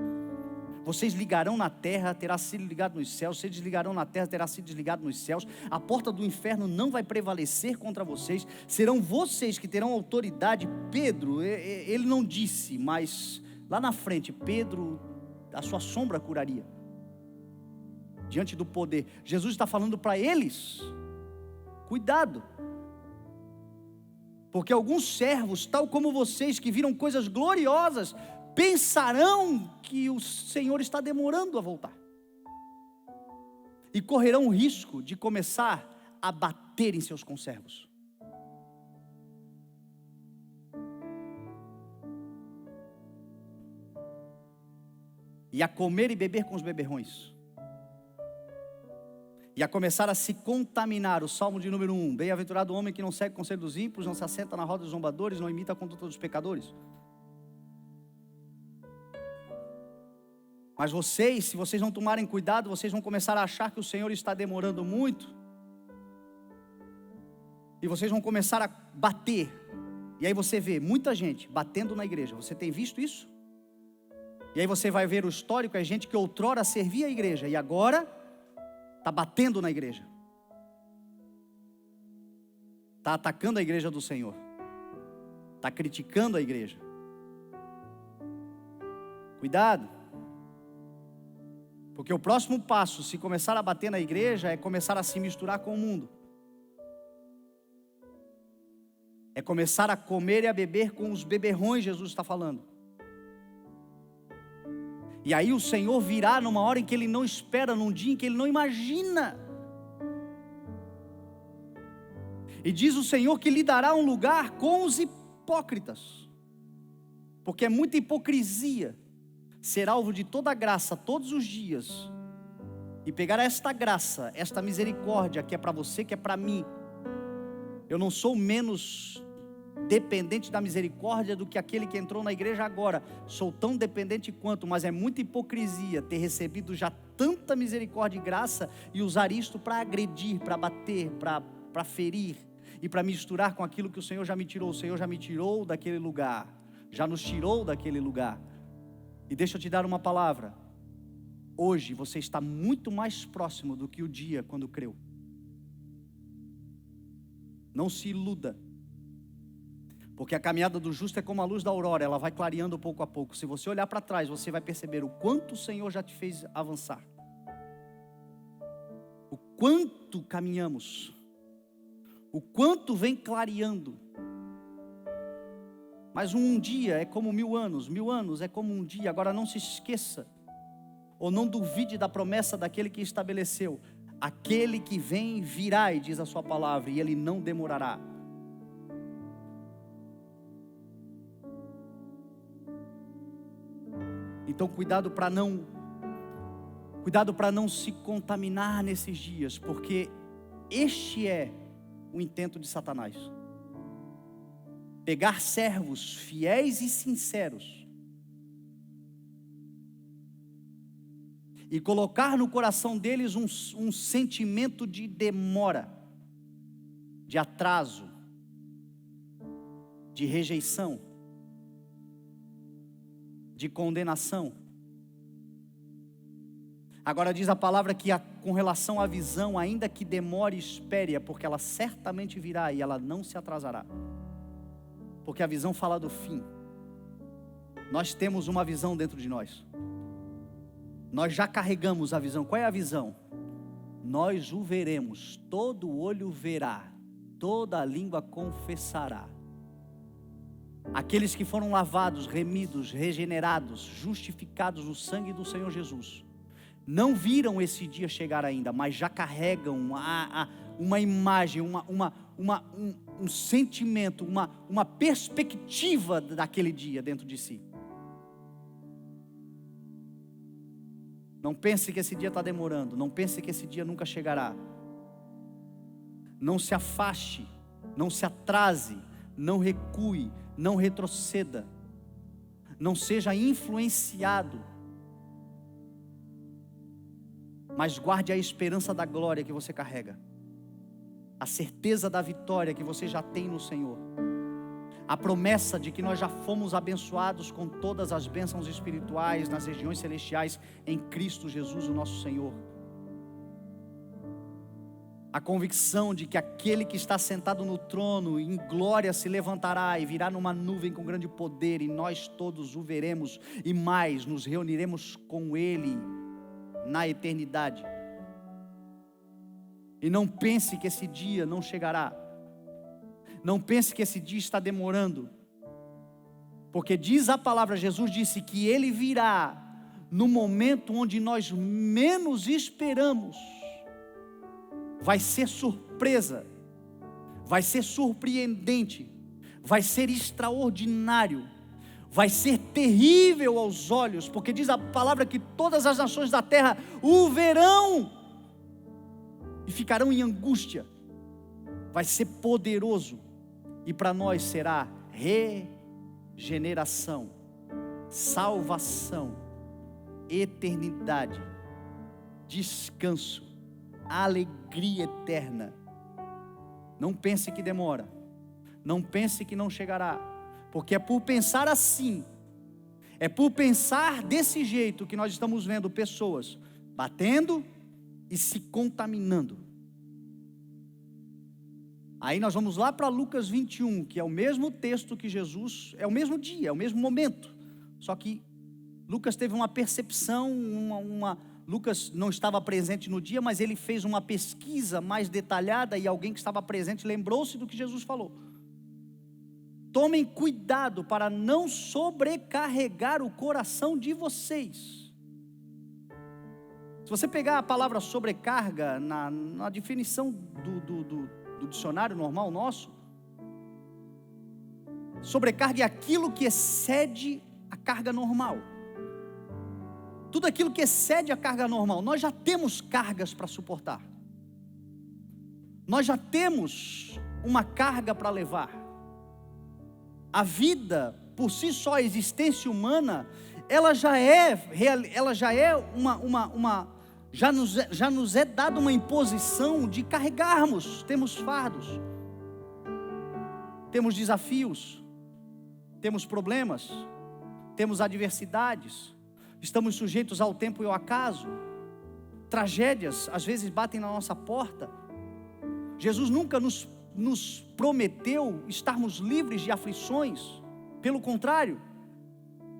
Vocês ligarão na terra, terá sido ligado nos céus. Vocês desligarão na terra, terá sido desligado nos céus. A porta do inferno não vai prevalecer contra vocês. Serão vocês que terão autoridade. Pedro, ele não disse, mas lá na frente, Pedro, a sua sombra curaria. Diante do poder. Jesus está falando para eles, cuidado. Porque alguns servos, tal como vocês, que viram coisas gloriosas, pensarão que o Senhor está demorando a voltar, e correrão o risco de começar a bater em seus conservos. E a comer e beber com os beberrões, e a começar a se contaminar. O Salmo de número 1, bem-aventurado o homem que não segue o conselho dos ímpios, não se assenta na roda dos zombadores, não imita a conduta dos pecadores. Mas vocês, se vocês não tomarem cuidado, vocês vão começar a achar que o Senhor está demorando muito, e vocês vão começar a bater, e aí você vê muita gente batendo na igreja. Você tem visto isso? E aí você vai ver o histórico, é gente que outrora servia a igreja, e agora está batendo na igreja, está atacando a igreja do Senhor, está criticando a igreja. Cuidado, porque o próximo passo, se começar a bater na igreja, é começar a se misturar com o mundo. É começar a comer e a beber com os beberrões, Jesus está falando. E aí o Senhor virá numa hora em que Ele não espera, num dia em que Ele não imagina. E diz o Senhor que lhe dará um lugar com os hipócritas, porque é muita hipocrisia ser alvo de toda a graça todos os dias, e pegar esta graça, esta misericórdia que é para você, que é para mim. Eu não sou menos dependente da misericórdia do que aquele que entrou na igreja agora. Sou tão dependente quanto, mas é muita hipocrisia ter recebido já tanta misericórdia e graça e usar isto para agredir, para bater, para ferir e para misturar com aquilo que o Senhor já me tirou. O Senhor já me tirou daquele lugar, já nos tirou daquele lugar. E deixa eu te dar uma palavra. Hoje você está muito mais próximo do que o dia quando creu. Não se iluda, porque a caminhada do justo é como a luz da aurora, ela vai clareando pouco a pouco. Se você olhar para trás, você vai perceber o quanto o Senhor já te fez avançar, o quanto caminhamos, o quanto vem clareando. Mas um dia é como 1000 anos é como um dia. Agora não se esqueça, ou não duvide da promessa daquele que estabeleceu: aquele que vem virá, e diz a sua palavra, e ele não demorará. Então cuidado para não se contaminar nesses dias, porque este é o intento de Satanás: pegar servos fiéis e sinceros e colocar no coração deles um sentimento de demora, de atraso, de rejeição, de condenação. Agora diz a palavra que com relação à visão, ainda que demore, espere-a, porque ela certamente virá e ela não se atrasará. Porque a visão fala do fim. Nós temos uma visão dentro de nós. Nós já carregamos a visão. Qual é a visão? Nós o veremos, todo olho verá, toda língua confessará. Aqueles que foram lavados, remidos, regenerados, justificados no sangue do Senhor Jesus, não viram esse dia chegar ainda, mas já carregam uma imagem, um sentimento, uma perspectiva daquele dia dentro de si. Não pense que esse dia está demorando, não pense que esse dia nunca chegará. Não se afaste, não se atrase, não recue, não retroceda, não seja influenciado, mas guarde a esperança da glória que você carrega, a certeza da vitória que você já tem no Senhor, a promessa de que nós já fomos abençoados com todas as bênçãos espirituais nas regiões celestiais em Cristo Jesus, o nosso Senhor. A convicção de que aquele que está sentado no trono em glória se levantará e virá numa nuvem com grande poder, e nós todos o veremos, e mais, nos reuniremos com Ele na eternidade. E não pense que esse dia não chegará, não pense que esse dia está demorando, porque diz a palavra, Jesus disse que Ele virá no momento onde nós menos esperamos. Vai ser surpresa, vai ser surpreendente, vai ser extraordinário, vai ser terrível aos olhos, porque diz a palavra que todas as nações da terra o verão e ficarão em angústia. Vai ser poderoso, e para nós será regeneração, salvação, eternidade, descanso, alegria eterna. Não pense que demora, não pense que não chegará, porque é por pensar assim, é por pensar desse jeito que nós estamos vendo pessoas batendo e se contaminando. Aí nós vamos lá para Lucas 21, que é o mesmo texto que Jesus, é o mesmo dia, é o mesmo momento. Só que Lucas teve uma percepção, Lucas não estava presente no dia, mas ele fez uma pesquisa mais detalhada e alguém que estava presente lembrou-se do que Jesus falou. Tomem cuidado para não sobrecarregar o coração de vocês. Se você pegar a palavra sobrecarga na definição do dicionário normal nosso, sobrecarga é aquilo que excede a carga normal. Tudo aquilo que excede a carga normal, nós já temos cargas para suportar. Nós já temos uma carga para levar. A vida, por si só, a existência humana, ela já nos é dada uma imposição de carregarmos. Temos fardos, temos desafios, temos problemas, temos adversidades, estamos sujeitos ao tempo e ao acaso. Tragédias às vezes batem na nossa porta. Jesus nunca nos prometeu estarmos livres de aflições. Pelo contrário,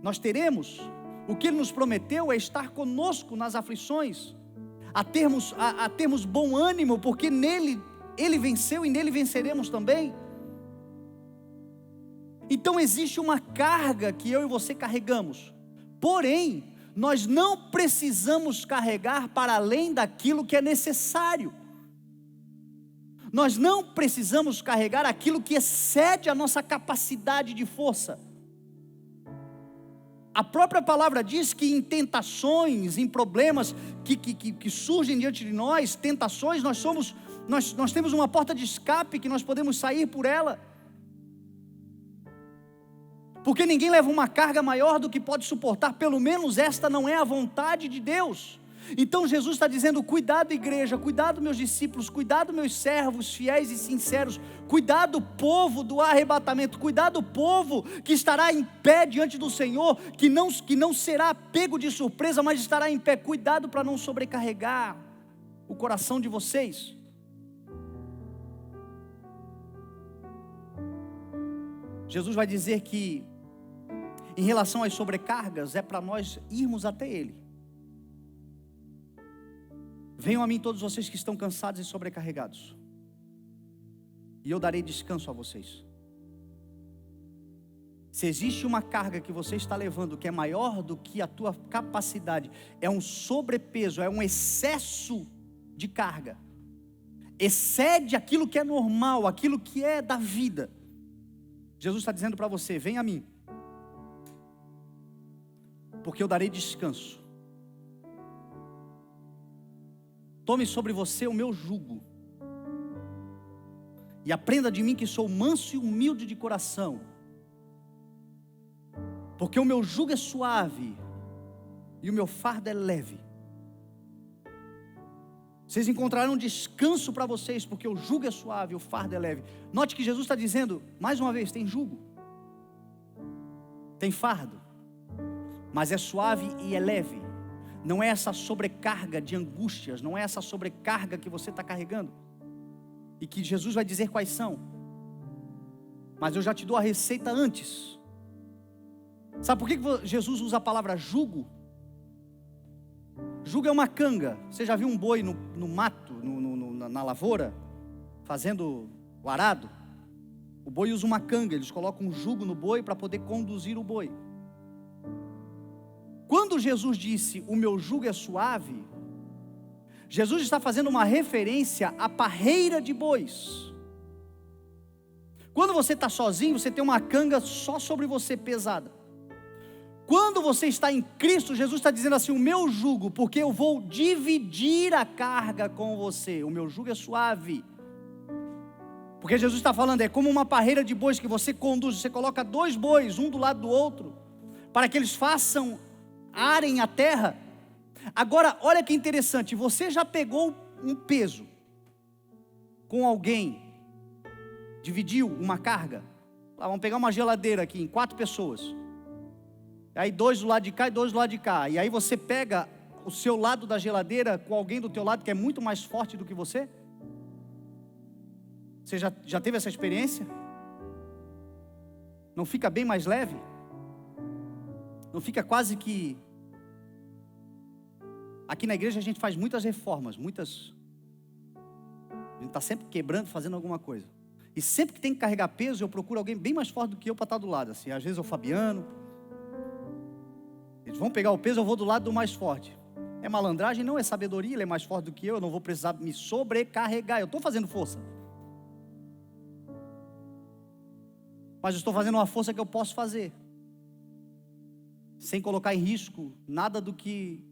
nós teremos. O que Ele nos prometeu é estar conosco nas aflições, a termos bom ânimo, porque nele Ele venceu e nele venceremos também. Então existe uma carga que eu e você carregamos, porém nós não precisamos carregar para além daquilo que é necessário. Nós não precisamos carregar aquilo que excede a nossa capacidade de força. A própria palavra diz que em tentações, em problemas que surgem diante de nós, tentações, nós temos uma porta de escape que nós podemos sair por ela. Porque ninguém leva uma carga maior do que pode suportar, pelo menos esta não é a vontade de Deus. Então Jesus está dizendo: cuidado igreja, cuidado meus discípulos, cuidado meus servos fiéis e sinceros, cuidado povo do arrebatamento, cuidado povo que estará em pé diante do Senhor, que não será pego de surpresa, mas estará em pé. Cuidado para não sobrecarregar o coração de vocês. Jesus vai dizer que em relação às sobrecargas é para nós irmos até Ele. Venham a mim todos vocês que estão cansados e sobrecarregados, e eu darei descanso a vocês. Se existe uma carga que você está levando que é maior do que a tua capacidade, é um sobrepeso, é um excesso de carga, excede aquilo que é normal, aquilo que é da vida. Jesus está dizendo para você: vem a mim, porque eu darei descanso. Tome sobre você o meu jugo, e aprenda de mim que sou manso e humilde de coração, porque o meu jugo é suave e o meu fardo é leve. Vocês encontrarão descanso para vocês, porque o jugo é suave e o fardo é leve. Note que Jesus está dizendo, mais uma vez, tem jugo, tem fardo, mas é suave e é leve. Não é essa sobrecarga de angústias, não é essa sobrecarga que você está carregando, e que Jesus vai dizer quais são. Mas eu já te dou a receita antes. Sabe por que Jesus usa a palavra jugo? Jugo é uma canga. Você já viu um boi no mato, na lavoura, fazendo o arado? O boi usa uma canga, eles colocam um jugo no boi para poder conduzir o boi. Quando Jesus disse, o meu jugo é suave, Jesus está fazendo uma referência à parreira de bois. Quando você está sozinho, você tem uma canga só sobre você pesada. Quando você está em Cristo, Jesus está dizendo assim: o meu jugo, porque eu vou dividir a carga com você, o meu jugo é suave. Porque Jesus está falando, é como uma parreira de bois que você conduz, você coloca 2 bois, um do lado do outro, para que eles arem a terra. Agora, olha que interessante, você já pegou um peso com alguém, dividiu uma carga? Vamos pegar uma geladeira aqui, em 4 pessoas, aí 2 do lado de cá e 2 do lado de cá, e aí você pega o seu lado da geladeira com alguém do teu lado que é muito mais forte do que você? Você já teve essa experiência? Não fica bem mais leve? Não fica quase que... Aqui na igreja a gente faz muitas reformas, A gente está sempre quebrando, fazendo alguma coisa. E sempre que tem que carregar peso, eu procuro alguém bem mais forte do que eu para estar do lado. Assim, às vezes é o Fabiano. Eles vão pegar o peso, eu vou do lado do mais forte. É malandragem? Não, é sabedoria. Ele é mais forte do que eu não vou precisar me sobrecarregar. Eu estou fazendo força. Mas eu estou fazendo uma força que eu posso fazer, sem colocar em risco nada do que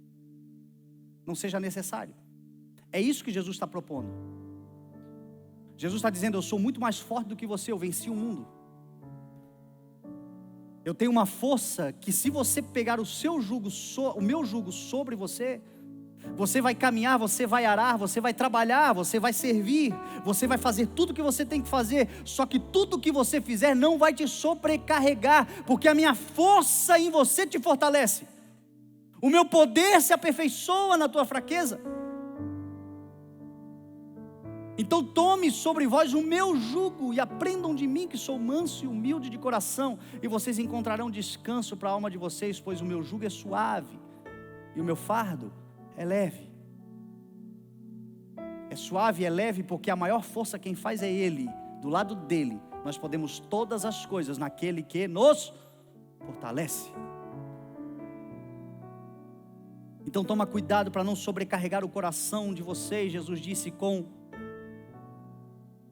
não seja necessário. É isso que Jesus está propondo. Jesus está dizendo: eu sou muito mais forte do que você, eu venci o mundo. Eu tenho uma força que, se você pegar o meu jugo sobre você, você vai caminhar, você vai arar, você vai trabalhar, você vai servir, você vai fazer tudo o que você tem que fazer. Só que tudo o que você fizer não vai te sobrecarregar, porque a minha força em você te fortalece. O meu poder se aperfeiçoa na tua fraqueza. Então tome sobre vós o meu jugo e aprendam de mim, que sou manso e humilde de coração, e vocês encontrarão descanso para a alma de vocês, pois o meu jugo é suave e o meu fardo é leve. É suave e é leve porque a maior força quem faz é Ele. Do lado dele nós podemos todas as coisas naquele que nos fortalece. Então toma cuidado para não sobrecarregar o coração de vocês. Jesus disse: com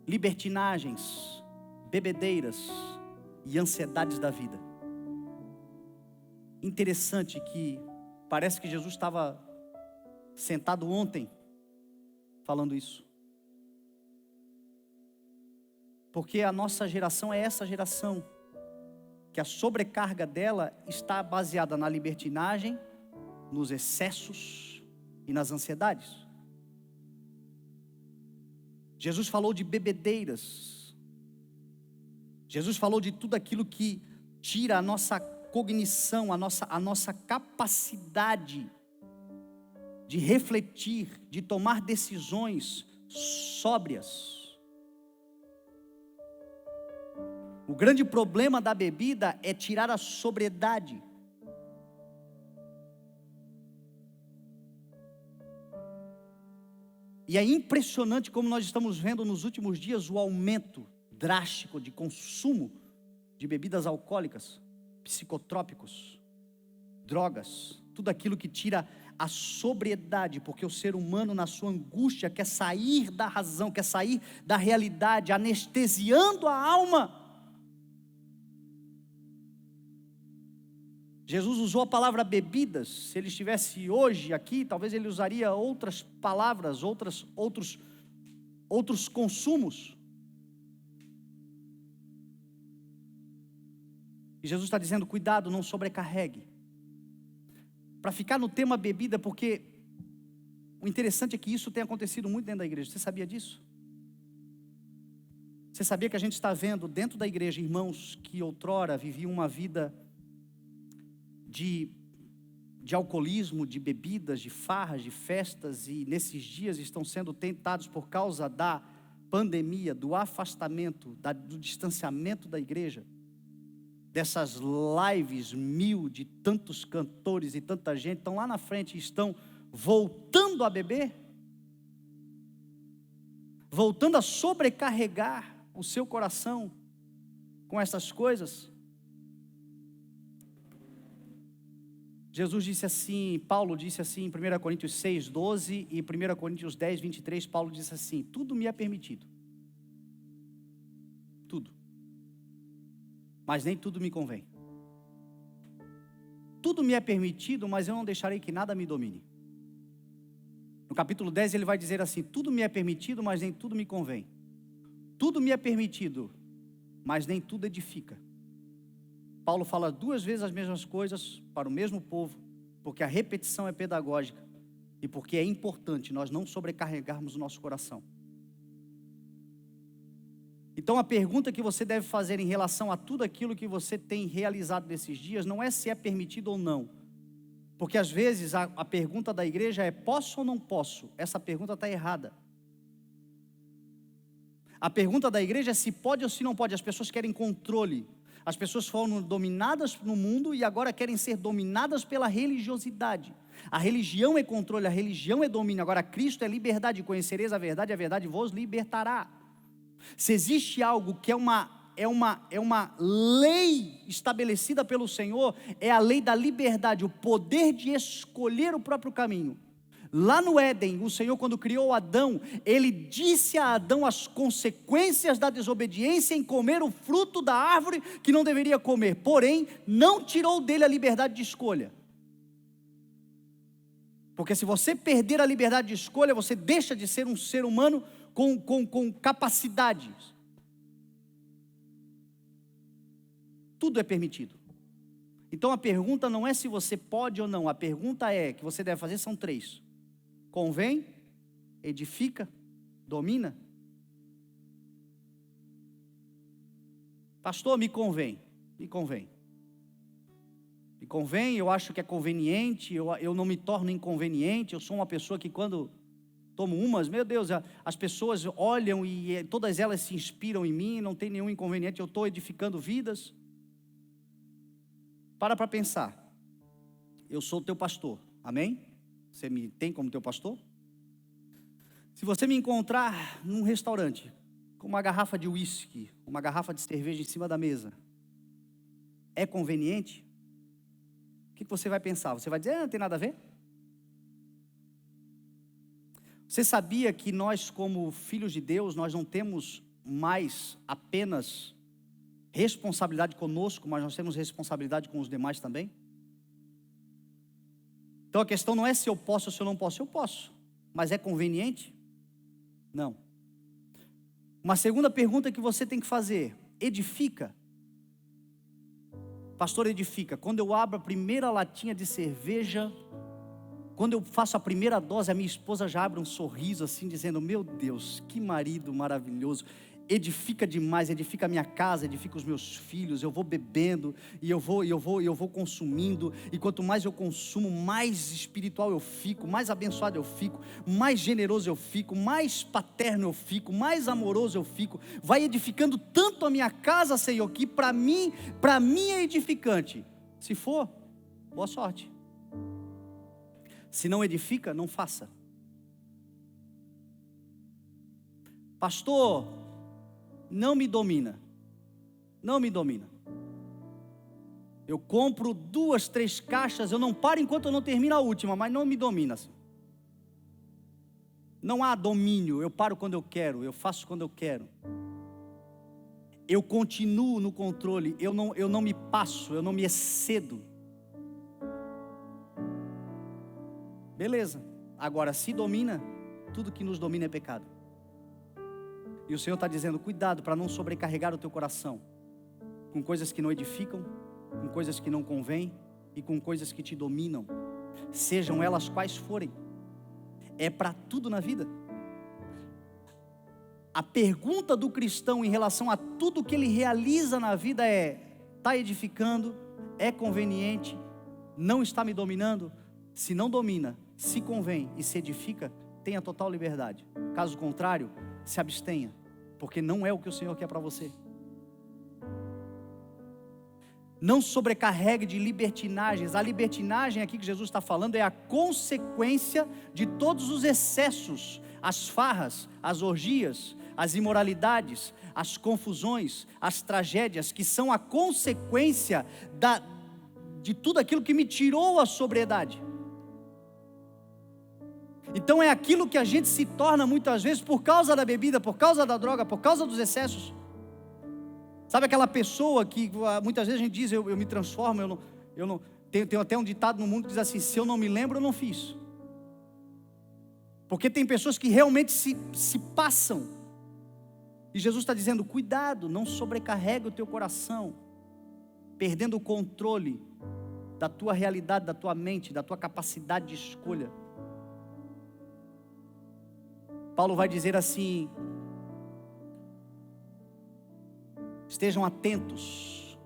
libertinagens, bebedeiras e ansiedades da vida. Interessante que parece que Jesus estava sentado ontem falando isso, porque a nossa geração é essa geração que a sobrecarga dela está baseada na libertinagem, nos excessos e nas ansiedades. Jesus falou de bebedeiras. Jesus falou de tudo aquilo que tira a nossa cognição, a nossa capacidade de refletir, de tomar decisões sóbrias. O grande problema da bebida é tirar a sobriedade. E é impressionante como nós estamos vendo nos últimos dias o aumento drástico de consumo de bebidas alcoólicas, psicotrópicos, drogas, tudo aquilo que tira a sobriedade, porque o ser humano, na sua angústia, quer sair da razão, quer sair da realidade, anestesiando a alma. Jesus usou a palavra bebidas. Se ele estivesse hoje aqui, talvez ele usaria outras palavras, outros consumos. E Jesus está dizendo: cuidado, não sobrecarregue. Para ficar no tema bebida, porque o interessante é que isso tem acontecido muito dentro da igreja. Você sabia disso? Você sabia que a gente está vendo dentro da igreja irmãos que outrora viviam uma vida de alcoolismo, de bebidas, de farras, de festas, e nesses dias estão sendo tentados por causa da pandemia, do afastamento, do distanciamento da igreja, dessas lives de tantos cantores e tanta gente, estão lá na frente e estão voltando a beber, voltando a sobrecarregar o seu coração com essas coisas. Jesus disse assim, Paulo disse assim em 1 Coríntios 6, 12 e 1 Coríntios 10, 23, Paulo disse assim: tudo me é permitido, tudo, mas nem tudo me convém. Tudo me é permitido, mas eu não deixarei que nada me domine. No capítulo 10 ele vai dizer assim: tudo me é permitido, mas nem tudo me convém. Tudo me é permitido, mas nem tudo edifica. Paulo fala duas vezes as mesmas coisas para o mesmo povo, porque a repetição é pedagógica e porque é importante nós não sobrecarregarmos o nosso coração. Então a pergunta que você deve fazer em relação a tudo aquilo que você tem realizado nesses dias não é se é permitido ou não, porque às vezes a pergunta da igreja é: posso ou não posso? Essa pergunta está errada. A pergunta da igreja é se pode ou se não pode. As pessoas querem controle. As pessoas foram dominadas no mundo e agora querem ser dominadas pela religiosidade. A religião é controle, a religião é domínio. Agora Cristo é liberdade. Conhecereis a verdade vos libertará. Se existe algo que é uma lei estabelecida pelo Senhor, é a lei da liberdade, o poder de escolher o próprio caminho. Lá no Éden, o Senhor, quando criou Adão, Ele disse a Adão as consequências da desobediência em comer o fruto da árvore que não deveria comer, porém, não tirou dele a liberdade de escolha. Porque se você perder a liberdade de escolha, você deixa de ser um ser humano com capacidades. Tudo é permitido. Então a pergunta não é se você pode ou não, a pergunta que você deve fazer são 3. Convém, edifica, domina. Pastor, me convém, eu acho que é conveniente, eu não me torno inconveniente, eu sou uma pessoa que quando tomo umas, meu Deus, as pessoas olham e todas elas se inspiram em mim, não tem nenhum inconveniente, eu estou edificando vidas. Para pensar, eu sou teu pastor, amém? Você me tem como teu pastor? Se você me encontrar num restaurante, com uma garrafa de uísque, uma garrafa de cerveja em cima da mesa, é conveniente? O que você vai pensar? Você vai dizer, não tem nada a ver? Você sabia que nós, como filhos de Deus, nós não temos mais apenas responsabilidade conosco, mas nós temos responsabilidade com os demais também? Então a questão não é se eu posso ou se eu não posso. Eu posso, mas é conveniente? Não. Uma segunda pergunta que você tem que fazer: edifica? Pastor, edifica. Quando eu abro a primeira latinha de cerveja, quando eu faço a primeira dose, a minha esposa já abre um sorriso assim, dizendo, meu Deus, que marido maravilhoso. Edifica demais, edifica a minha casa, edifica os meus filhos. Eu vou bebendo e eu vou consumindo, e quanto mais eu consumo, mais espiritual eu fico, mais abençoado eu fico, mais generoso eu fico, mais paterno eu fico, mais amoroso eu fico. Vai edificando tanto a minha casa, Senhor, que para mim é edificante. Se for, boa sorte. Se não edifica, não faça. Pastor, não me domina. Eu compro 2, 3 caixas, eu não paro enquanto eu não termino a última, mas não me domina assim. Não há domínio, eu paro quando eu quero, eu faço quando eu quero. Eu continuo no controle, eu não me passo, eu não me excedo. Beleza, agora se domina, tudo que nos domina é pecado. E o Senhor está dizendo, cuidado para não sobrecarregar o teu coração com coisas que não edificam, com coisas que não convêm e com coisas que te dominam, sejam elas quais forem. É para tudo na vida. A pergunta do cristão em relação a tudo que ele realiza na vida é: está edificando? É conveniente? Não está me dominando? Se não domina, se convém e se edifica, tenha total liberdade. Caso contrário, se abstenha, porque não é o que o Senhor quer para você. Não sobrecarregue de libertinagens. A libertinagem aqui que Jesus está falando é a consequência de todos os excessos, as farras, as orgias, as imoralidades, as confusões, as tragédias, que são a consequência de tudo aquilo que me tirou a sobriedade. Então é aquilo que a gente se torna muitas vezes por causa da bebida, por causa da droga, por causa dos excessos. Sabe aquela pessoa que muitas vezes a gente diz, eu me transformo, eu não tem até um ditado no mundo que diz assim, se eu não me lembro, eu não fiz. Porque tem pessoas que realmente se passam. E Jesus está dizendo, cuidado, não sobrecarregue o teu coração, perdendo o controle da tua realidade, da tua mente, da tua capacidade de escolha. Paulo vai dizer assim, estejam atentos,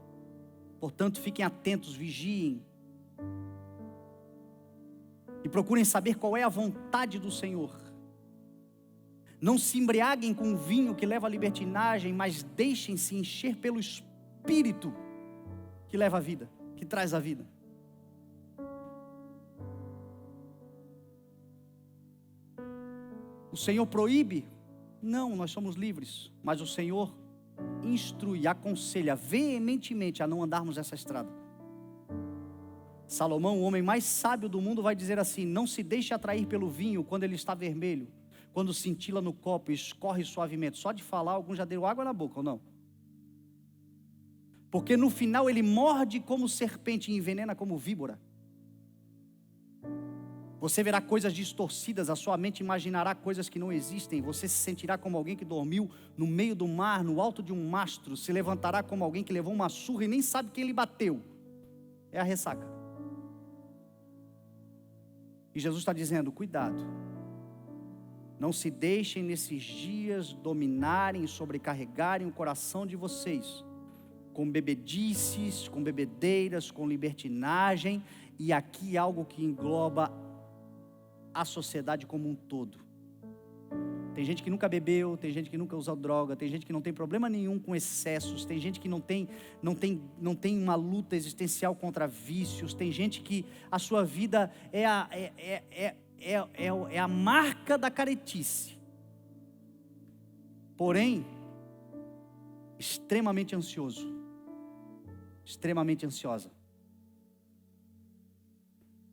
portanto fiquem atentos, vigiem, e procurem saber qual é a vontade do Senhor. Não se embriaguem com vinho que leva à libertinagem, mas deixem-se encher pelo Espírito que leva a vida, que traz a vida. O Senhor proíbe? Não, nós somos livres. Mas o Senhor instrui, aconselha veementemente a não andarmos essa estrada. Salomão, o homem mais sábio do mundo, vai dizer assim: não se deixe atrair pelo vinho quando ele está vermelho, quando cintila no copo e escorre suavemente. Só de falar, alguns já deram água na boca, ou não? Porque no final ele morde como serpente e envenena como víbora. Você verá coisas distorcidas, a sua mente imaginará coisas que não existem. Você se sentirá como alguém que dormiu no meio do mar, no alto de um mastro. Se levantará como alguém que levou uma surra e nem sabe quem lhe bateu. É a ressaca. E Jesus está dizendo: cuidado. Não se deixem nesses dias dominarem e sobrecarregarem o coração de vocês com bebedices, com bebedeiras, com libertinagem. E aqui algo que engloba a sociedade como um todo. Tem gente que nunca bebeu, tem gente que nunca usou droga, tem gente que não tem problema nenhum com excessos, tem gente que não tem uma luta existencial contra vícios, tem gente que a sua vida é a marca da caretice. Porém, extremamente ansioso, extremamente ansiosa.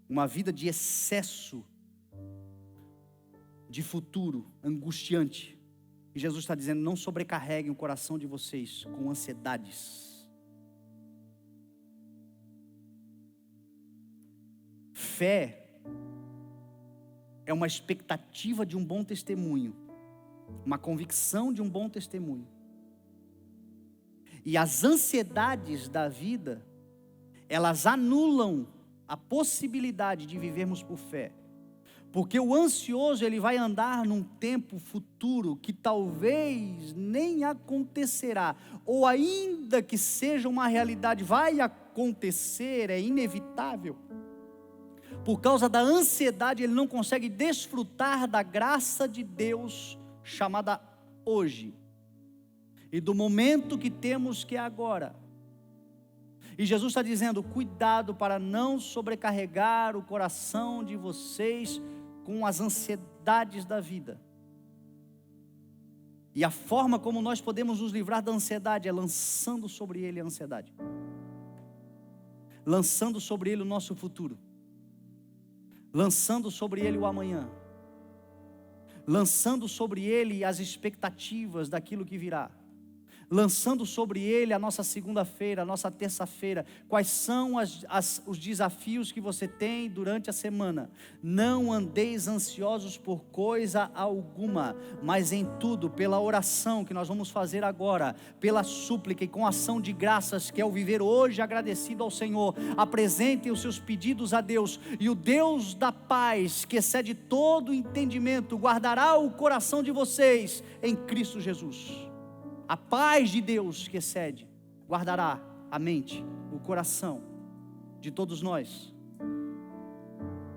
Uma vida de excesso de futuro, angustiante. E Jesus está dizendo: não sobrecarreguem o coração de vocês com ansiedades. Fé é uma expectativa de um bom testemunho, uma convicção de um bom testemunho. E as ansiedades da vida, elas anulam a possibilidade de vivermos por fé. Porque o ansioso, ele vai andar num tempo futuro que talvez nem acontecerá, ou ainda que seja uma realidade, vai acontecer, é inevitável. Por causa da ansiedade, ele não consegue desfrutar da graça de Deus, chamada hoje, e do momento que temos, que é agora. E Jesus está dizendo: cuidado para não sobrecarregar o coração de vocês com as ansiedades da vida. E a forma como nós podemos nos livrar da ansiedade é lançando sobre ele a ansiedade, lançando sobre ele o nosso futuro, lançando sobre ele o amanhã, lançando sobre ele as expectativas daquilo que virá, lançando sobre ele a nossa segunda-feira, a nossa terça-feira. Quais são os desafios que você tem durante a semana? Não andeis ansiosos por coisa alguma, mas em tudo, pela oração que nós vamos fazer agora, pela súplica e com ação de graças, que é o viver hoje agradecido ao Senhor, apresentem os seus pedidos a Deus, e o Deus da paz, que excede todo entendimento, guardará o coração de vocês em Cristo Jesus. A paz de Deus que excede, guardará a mente, o coração de todos nós.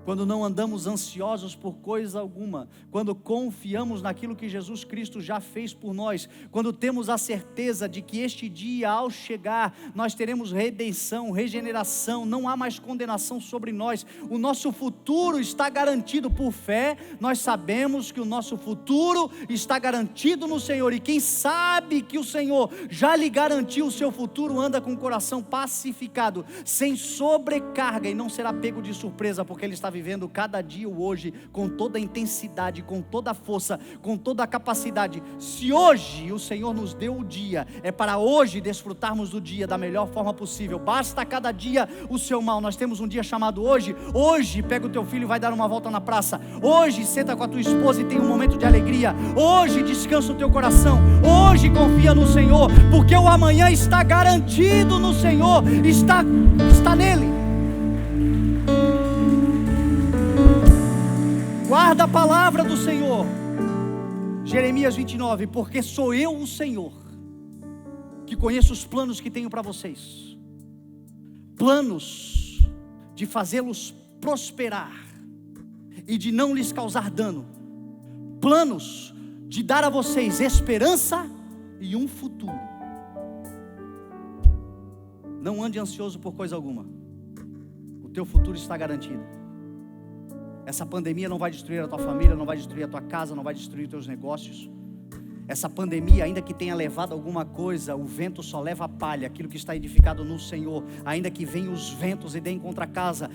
Quando não andamos ansiosos por coisa alguma, quando confiamos naquilo que Jesus Cristo já fez por nós, quando temos a certeza de que este dia, ao chegar, nós teremos redenção, regeneração, não há mais condenação sobre nós, o nosso futuro está garantido por fé. Nós sabemos que o nosso futuro está garantido no Senhor, e quem sabe que o Senhor já lhe garantiu o seu futuro, anda com o coração pacificado, sem sobrecarga, e não será pego de surpresa, porque ele está vivendo cada dia o hoje, com toda a intensidade, com toda a força, com toda a capacidade. Se hoje o Senhor nos deu o dia, é para hoje desfrutarmos do dia da melhor forma possível. Basta cada dia o seu mal. Nós temos um dia chamado hoje. Hoje pega o teu filho e vai dar uma volta na praça. Hoje senta com a tua esposa e tem um momento de alegria. Hoje descansa o teu coração. Hoje confia no Senhor, porque o amanhã está garantido no Senhor, está nele. Guarda a palavra do Senhor. Jeremias 29, porque sou eu o Senhor, que conheço os planos que tenho para vocês, planos de fazê-los prosperar e de não lhes causar dano, planos de dar a vocês esperança e um futuro. Não ande ansioso por coisa alguma. O teu futuro está garantido. Essa pandemia não vai destruir a tua família, não vai destruir a tua casa, não vai destruir os teus negócios. Essa pandemia, ainda que tenha levado alguma coisa, o vento só leva a palha, aquilo que está edificado no Senhor. Ainda que venham os ventos e deem contra a casa,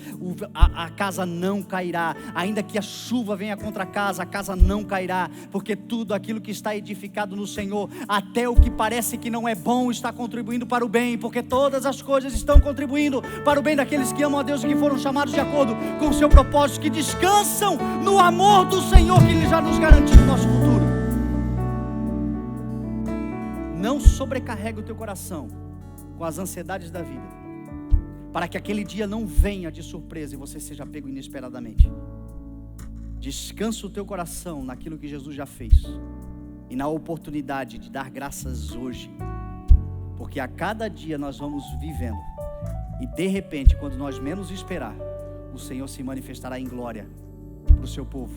a casa não cairá. Ainda que a chuva venha contra a casa não cairá. Porque tudo aquilo que está edificado no Senhor, até o que parece que não é bom, está contribuindo para o bem. Porque todas as coisas estão contribuindo para o bem daqueles que amam a Deus e que foram chamados de acordo com o seu propósito, que descansam no amor do Senhor, que Ele já nos garantiu o nosso futuro. Não sobrecarregue o teu coração com as ansiedades da vida, para que aquele dia não venha de surpresa e você seja pego inesperadamente. Descansa o teu coração naquilo que Jesus já fez e na oportunidade de dar graças hoje, porque a cada dia nós vamos vivendo e de repente, quando nós menos esperar, o Senhor se manifestará em glória para o seu povo.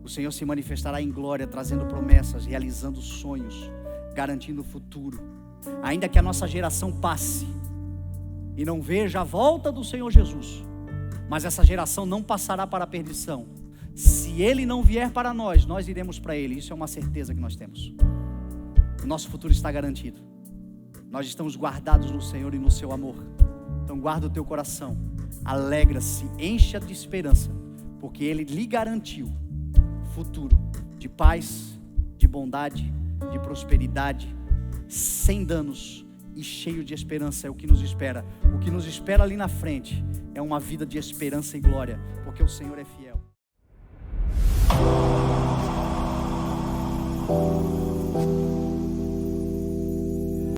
O Senhor se manifestará em glória, trazendo promessas, realizando sonhos, garantindo o futuro. Ainda que a nossa geração passe e não veja a volta do Senhor Jesus, mas essa geração não passará para a perdição. Se Ele não vier para nós, nós iremos para Ele. Isso é uma certeza que nós temos. O nosso futuro está garantido. Nós estamos guardados no Senhor e no seu amor. Então guarda o teu coração, alegra-se, encha de esperança, porque Ele lhe garantiu futuro de paz, de bondade, de prosperidade, sem danos e cheio de esperança. É o que nos espera. O que nos espera ali na frente é uma vida de esperança e glória, porque o Senhor é fiel.